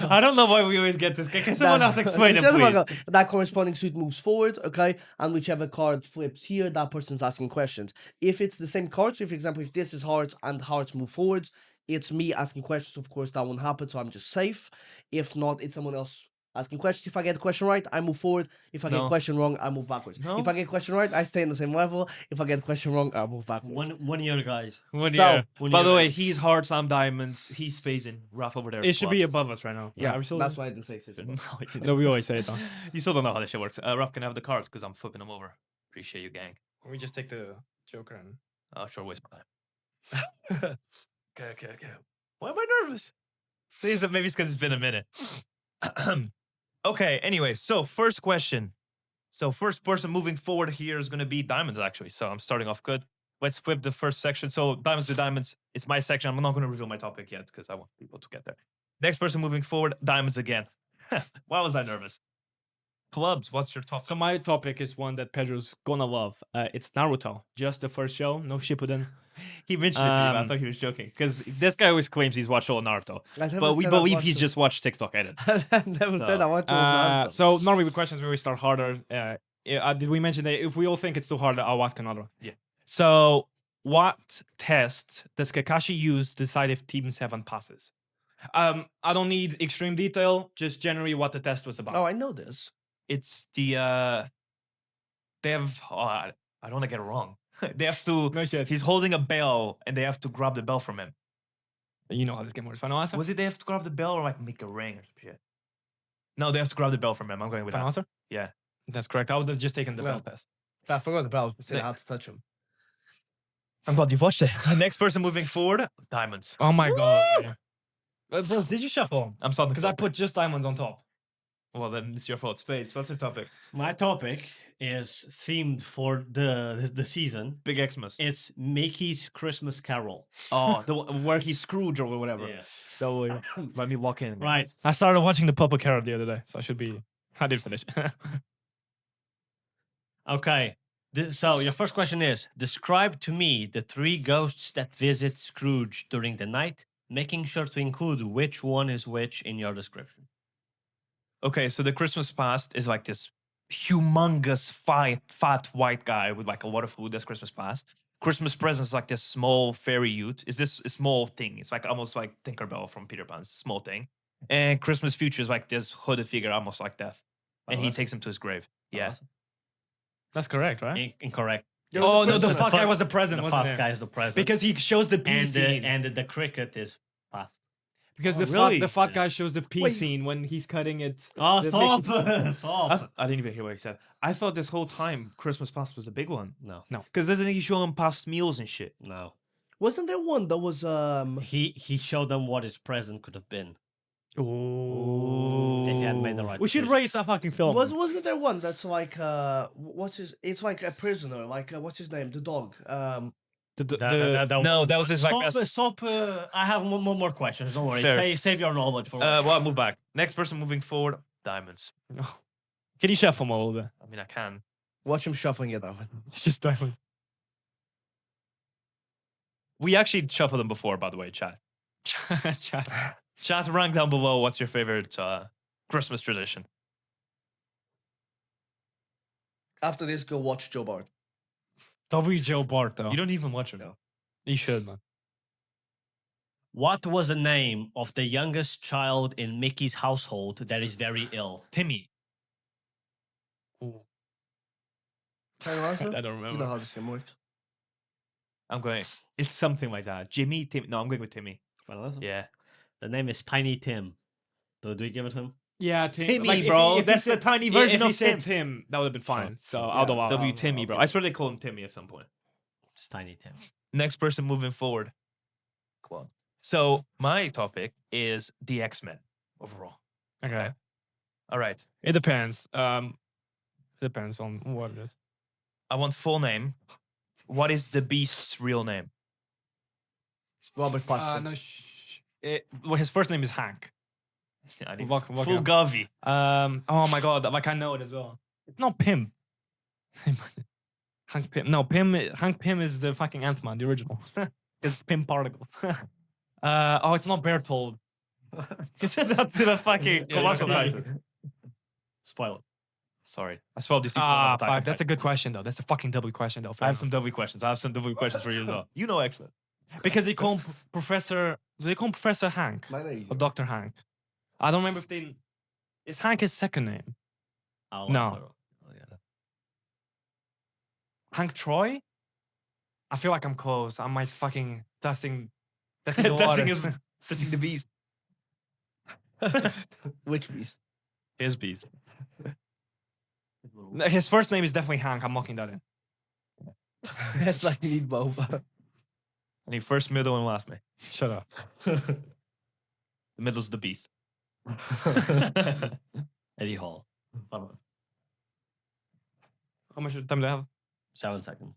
I don't know why we always get this. Can someone else explain it, whichever please? that corresponding suit moves forward, okay, and whichever card flips here, that person's asking questions. If it's the same card, so for example, if this is hearts and hearts move forwards, it's me asking questions. Of course, that won't happen, so I'm just safe. If not, it's someone else asking questions. If I get the question right, I move forward. If I get the No. question wrong, I move backwards. No. If I get the question right, I stay in the same level. If I get the question wrong, I move backwards. One year, guys. One So, year. one By year the way, guys. he's hearts, I'm diamonds. He's spacing. Rough over there. It should be squats. above us right now. Yeah, Are we still that's why I didn't say it. No, you didn't. No, we always say it though. You still don't know how this shit works. Rough can have the cards because I'm flipping them over. Appreciate you, gang. We just take the Joker and. Oh, sure, waste my time. Okay. Why am I nervous? See, so maybe it's because it's been a minute. Okay, anyway, so first question. So first person moving forward here is going to be diamonds, actually. So I'm starting off good. Let's flip the first section. So diamonds to diamonds. It's my section. I'm not going to reveal my topic yet because I want people to get there. Next person moving forward, diamonds again. Why was I nervous? Clubs, what's your top? So my topic is one that Pedro's gonna love. It's Naruto. Just the first show, no Shippuden. He mentioned it to me, but I Um, thought he was joking. Because this guy always claims he's watched all Naruto. I never But we said I believe watched he's it. just watched TikTok edits. I never said I watched it. So normally with questions we always start harder. Did we mention that if we all think it's too hard, I'll ask another one? Yeah. So what test does Kakashi use to decide if Team 7 passes? I don't need extreme detail, just generally what the test was about. Oh, I know this. It's the they have I don't want to get it wrong. They have to No shit. he's holding a bell and they have to grab the bell from him. You know how this game works. Final answer? Was it they have to grab the bell or like make a ring or some shit? No, they have to grab the bell from him. I'm going with Final that. answer? Yeah. That's correct. I would have just taken the Yeah. bell test. I forgot the bell. Said Yeah. how to touch him. I'm glad you've watched it. Next person moving forward, diamonds. Oh my god. So did you shuffle? I'm starting Because I put just diamonds on top. well then it's your fault. Spades, what's your topic? My topic is themed for the season. Big Xmas. It's Mickey's Christmas Carol. Oh, where he's Scrooge or whatever. Yeah. So Let me walk in. Right. I started watching the Purple Carrot the other day, so I should be. I didn't finish. Okay. So your first question is: describe to me the 3 ghosts that visit Scrooge during the night, making sure to include which one is which in your description. Okay, so the Christmas past is like this humongous, fat white guy with like a lot of food. That's Christmas past. Christmas presents like this small fairy youth. Is this a small thing? It's like almost like Tinkerbell from Peter Pan. It's a small thing. And Christmas Future is like this hooded figure, almost like death. And he Final takes him to his grave. Yeah. answer? That's correct, right? Incorrect. Oh no, the The fat fuck- guy was the president, The wasn't fat it? guy is the president. Because he shows the pee and scene. the cricket is past. Because Oh, the really? fat Yeah. guy shows the pee Wait. scene when he's cutting it. Oh, the stop! big- Stop! I didn't even hear what he said. I thought this whole time Christmas past was the big one. No, Because doesn't he show him past meals and shit? no. Wasn't there one that was He showed them what his present could have been Oh. if he had made the right. We should decision. rate that fucking film. wasn't there one that's like what's his? It's like a prisoner. Like what's his name? The dog. No, that was his like Stop! best. Stop! I have one more questions. Don't worry. Fair. Save your knowledge for. Well, move back. Next person moving forward. Diamonds. Can you shuffle them a little bit? I mean, I can. Watch him shuffling it out. It's just diamonds. We actually shuffled them before, by the way, chat. Chat, rank down below. What's your favorite Christmas tradition? After this, go watch Joe Bart. W. Joe Bart, though. You don't even watch them. You should, man. What was the name of the youngest child in Mickey's household that is very ill? Timmy. Final answer? I don't You remember. know how this game works. I'm going. It's something like that. Jimmy, Tim. No, I'm going with Timmy. Final answer? Yeah. The name is Tiny Tim. Do we give it him? Yeah, Timmy, if he- bro. if he That's the said- tiny yeah, version if he of said Tim. Tim, that would have been fine. Sure. So Yeah. I'll allow. W. I'll- Timmy, bro. I swear they call him Timmy at some point. It's Tiny Tim. Next person moving forward. Come on. So my topic is the X-Men overall. Okay. All right. It depends. Depends on what it is. I want full name. What is the Beast's real name? Robert Pattinson. No, well, his first name is Hank. I need Walk full up. Govy. Oh my god, like I know it as well. It's not Pym. Hank Pym. No, Pym. Hank Pym is the fucking Ant-Man, the original. It's Pym Particles. Oh, it's not Bertold. You said that to the fucking Yeah, commercial yeah. title. Spoiler. Sorry. I spelled this. Fuck. That's a good question though. That's a fucking double question though. I have some W questions. I have some W questions for you as well. You know X-Men. because they call him Professor. Do they call him Professor Hank Mine are easy. or Doctor Hank? I don't remember if they. Is Hank his second name? I'll No. answer. Oh, yeah. Hank Troy? I feel like I'm close. I'm like fucking testing the water. Testing is testing the Beast. Which beast? His Beast. His first name is definitely Hank. I'm locking that in. That's like you need both. I need first, middle, and last name. Shut up. The middle's the Beast. Eddie Hall. How much time do I have? 7 seconds.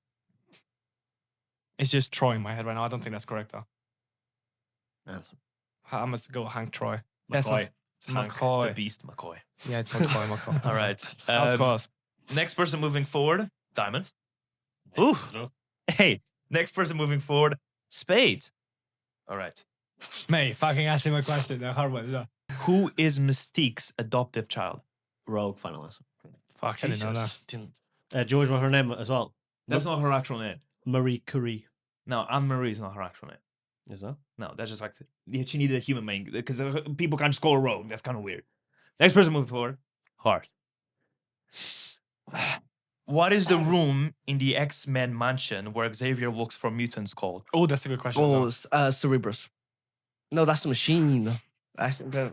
It's just Troy in my head right now. I don't think that's correct though. Answer. I must go Hank Troy. That's not- McCoy. It's Hank, McCoy. the Beast, McCoy. Yeah, it's McCoy. McCoy. All right. That was Um, close. next person moving forward, Diamond. Ooh. Hey, next person moving forward, Spades. All right. Mate, fucking asking my question. The hard one. Yeah. Who is Mystique's adoptive child? Rogue. Final answer. Fuck, I didn't know that. George, what's her name as well? That's not her actual name. Marie Curie. No, Anne-Marie is not her actual name. Is that? No, that's just like she needed a human main because people can't just call her Rogue. That's kind of weird. Next person moving forward, Heart. What is the room in the X-Men mansion where Xavier looks for mutants called? Oh, that's a good question. Oh, as well. Cerebrus. No, that's the machine. I think that.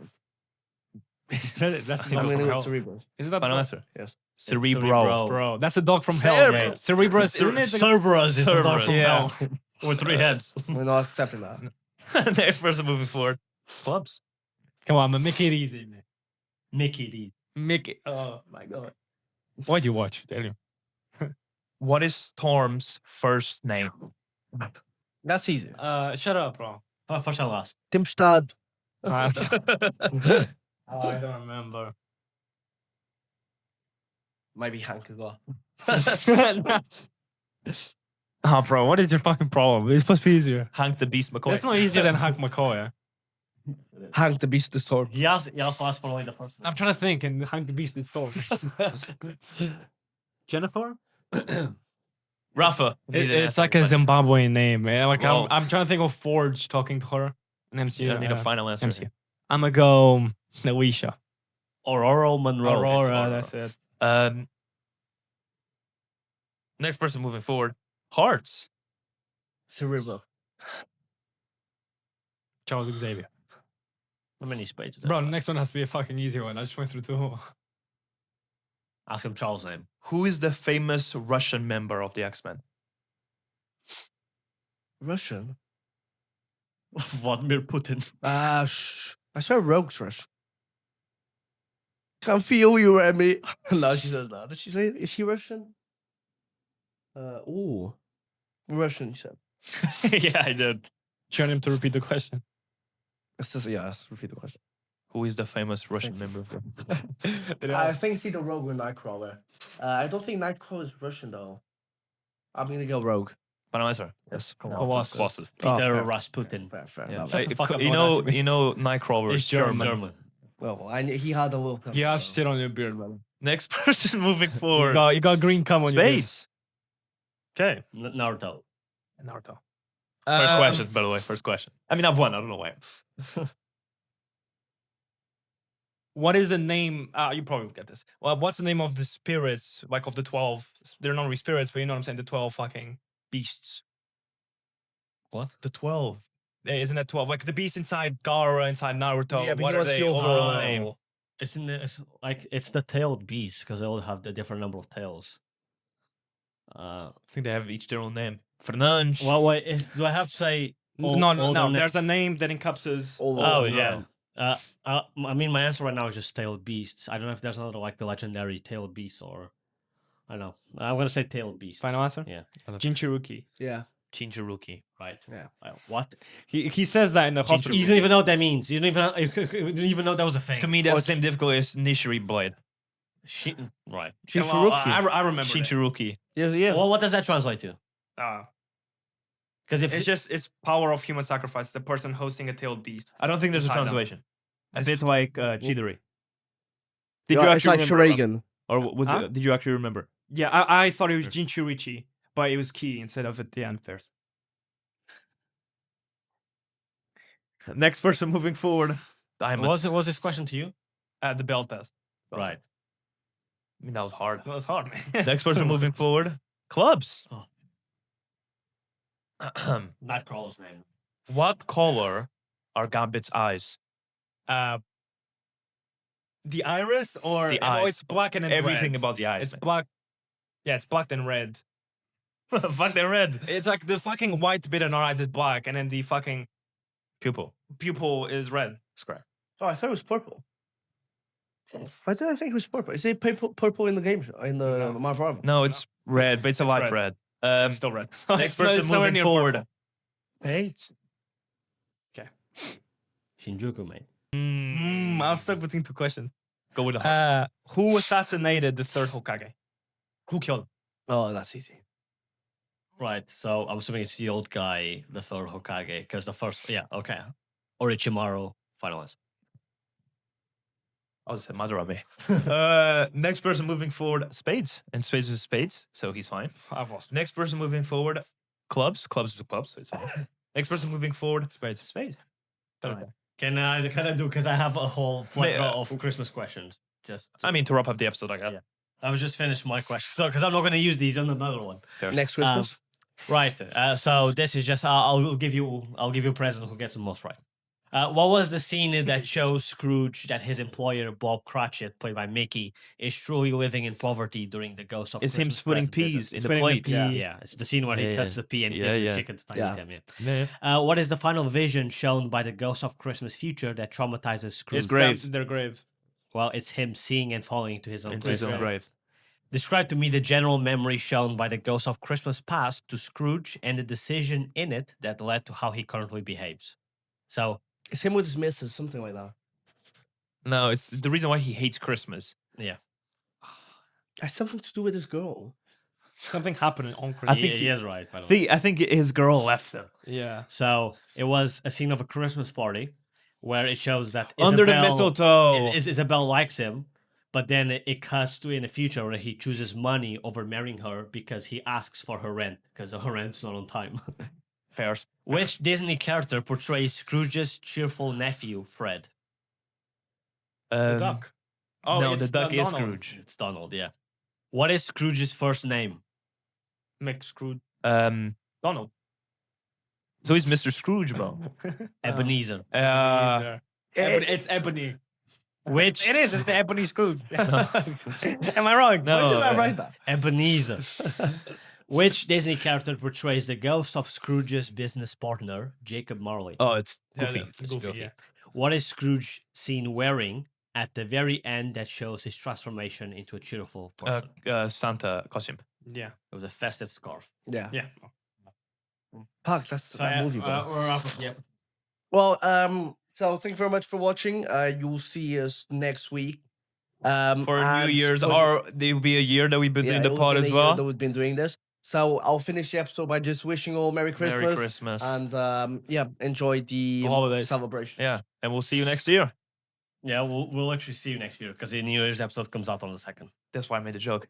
That's the I'm dog gonna from go hell. with Cerebrus. Is it that Final dog? answer. Yes. Cerebro. Cerebro. Bro, that's a dog from hell, Cerebro. mate. Cerebrus, isn't it? Cerberus is the dog Cerberus, from yeah. hell. With 3 heads. We're not accepting that. Next person moving forward, Clubs. Come on, man, make it easy, man. Mickey D. Make it. Oh my god. Why'd you watch? Tell you. What is Storm's first name? That's easy. Shut up, bro. First and last. Tim Stad. I don't remember. Maybe Hank as well. Oh, bro, what is your fucking problem? It's supposed to be easier. Hank the Beast McCoy. That's not easier than Hank McCoy. Hank the Beast the Storm. He also asked for only the first name. I'm trying to think, and Hank the Beast is so. Jennifer? Rafa. It's like a Zimbabwean name, man. Like Whoa. I'm trying to think of Forge talking to her. An MCU. I need a final answer. MCU. I'm gonna go Alicia. Aurora Monroe. Aurora, that's it. Next person moving forward. Hearts. Cerebral. Charles Xavier. How many spades? Is that? Bro, the next one has to be a fucking easy one. I just went through two. Ask him Charles' name. Who is the famous Russian member of the X-Men? Russian. Vladimir Putin. I swear Rogue's Russian. Can feel you, Remy. No, she says no. Did she say, is she Russian? Ooh. Russian, she said. Yeah, I did. Turn him to repeat the question. It's just, yeah, let's repeat the question. Who is the famous Russian member? I think it's either Rogue or Nightcrawler. I don't think Nightcrawler is Russian, though. I'm gonna go Rogue. Final answer. Yes, Colossus. Peter fair, Rasputin. Fair. Yeah. enough. Shut the fuck up, You no one know, asked me. you know, Nightcrawler It's is German. German. Well, he had a little. You have shit on your beard, brother. Next person moving forward. You got green cum on your beard. Spades. Okay. Naruto. Naruto. First question, by the way. First question. I mean, I've won. I don't know why. What is the name? You probably get this. Well, what's the name of the spirits, like of the 12? They're not really spirits, but you know what I'm saying? The 12 fucking beasts. What? The 12. Isn't it 12? Like the beast inside Gaara, inside Naruto. Yeah, but what you are know, it's they the overall overall name. name? It's the tailed beasts because they all have the different number of tails. I think they have each their own name. Fernandes. Well, wait, do I have to say? No. all their There's a name that encompasses All all Oh of yeah. them. I mean, my answer right now is just tailed beasts. I don't know if there's another like the legendary tailed beast or I don't know. I'm gonna say tailed beast. Final answer? Yeah. Jinchuruki. Yeah. Chinchuruki. Right. Yeah. What? He says that in the hospital. You don't even know what that means. You don't even know that was a thing. To me, that's the same difficulty as Nishiri Blade. Right. Well, Jinchuruki. I remember that. Chinchuruki. Yeah. Well, what does that translate to? Because if It's power of human sacrifice. The person hosting a tailed beast. I don't think there's a Inside them. translation. I think it's like Chidori. Did you it's like Shuriken. Or was Huh? it? Did you actually remember? Yeah, I thought it was Jinchurichi, but it was Ki instead of at the end first. Next person moving forward. Diamonds. was this question to you? At the bell test. Right. I mean, that was hard. That was hard, man. Next person moving forward. Clubs. Nightcrawler's name. What color are Gambit's eyes? The iris or The oh, eyes. it's black and then Everything red. about the eyes. It's black. Yeah, it's black and red. Fuck, they're red. It's like the fucking white bit in our eyes is black, and then the fucking Pupil. pupil is red. Square. Oh, I thought it was purple. Why did I think it was purple? Is it purple in the game show? In the No. Marvel Rivals? No, it's red, but it's a It's light red. red. It's still red. Next person It's nowhere moving near forward. purple. Eight. Shinjuku, mate. I'm stuck between two questions. Go with the heart. Who assassinated the third Hokage? Who killed him? Oh, that's easy. Right. So I'm assuming it's the old guy, the third Hokage, because the first. Yeah. Okay. Orochimaru. Final answer. I'll just say Madarame. Next person moving forward. Spades. And spades is spades, so he's fine. I've lost. Next person moving forward. Clubs. Clubs is clubs, so it's fine. Next person moving forward. Spades. Spades. Right. Can I do because I have a whole plethora of Christmas questions. I mean, to wrap up the episode, I got Yeah. I was just finished my question, so because I'm not going to use these on another one. Next Christmas. Right. So this is just I'll give you a present who gets the most right. What was the scene that shows Scrooge that his employer Bob Cratchit, played by Mickey, is truly living in poverty during the Ghost of It's him Christmas splitting Present peas visit? in the Splitting the plate. pea. Yeah, Yeah. yeah. It's the scene where he Yeah, cuts yeah. the pea and Yeah, gives the yeah. chicken to Tiny Yeah. Tim. Yeah. Yeah. What is the final vision shown by the Ghost of Christmas Future that traumatizes Scrooge? It's grave. Their grave. Well, it's him seeing and falling into his own Into his own grave. Describe to me the general memory shown by the Ghost of Christmas Past to Scrooge and the decision in it that led to how he currently behaves. So, It's him with his missus, something like that. No, it's the reason why he hates Christmas. yeah. Has something to do with his girl. Something happened on I Christmas. think he is right, by the way. I think his girl left him. Yeah. So, it was a scene of a Christmas party where it shows that Under the Isabel- mistletoe. Isabel likes him, but then it cuts to in the future where he chooses money over marrying her because he asks for her rent because her rent's not on time. Fairs. Which Disney character portrays Scrooge's cheerful nephew, Fred? The duck. Oh, no, it's the duck is Donald. Scrooge. It's Donald, yeah. What is Scrooge's first name? McScrooge. Um, Donald. so he's Mr. Scrooge, bro. Ebenezer. Ebenezer. Eh, It's Ebony. Which It is. It's the Ebony Scrooge. Am I wrong? No. Why did I write that? Ebenezer. Which Disney character portrays the ghost of Scrooge's business partner, Jacob Marley? Oh, it's Yeah, Goofy. It's Goofy, Goofy. yeah. What is Scrooge seen wearing at the very end that shows his transformation into a cheerful person? Santa costume. Yeah. It was a festive scarf. Yeah. Yeah. Fuck, that's that movie, bro. We're up. Yeah. Well, so thank you very much for watching. You'll see us next week. For New and Year's, for- or there will be a year that we've been doing it the will pod be as a year well. that we've been doing this. So I'll finish the episode by just wishing you all Merry Christmas. Merry Christmas. And enjoy the holidays. celebrations. Yeah, and we'll see you next year. Yeah, we'll actually see you next year because the New Year's episode comes out on the 2nd. That's why I made the joke.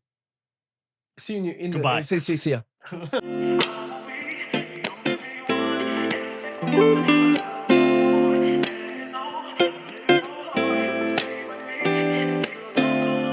See you in Goodbye. See ya.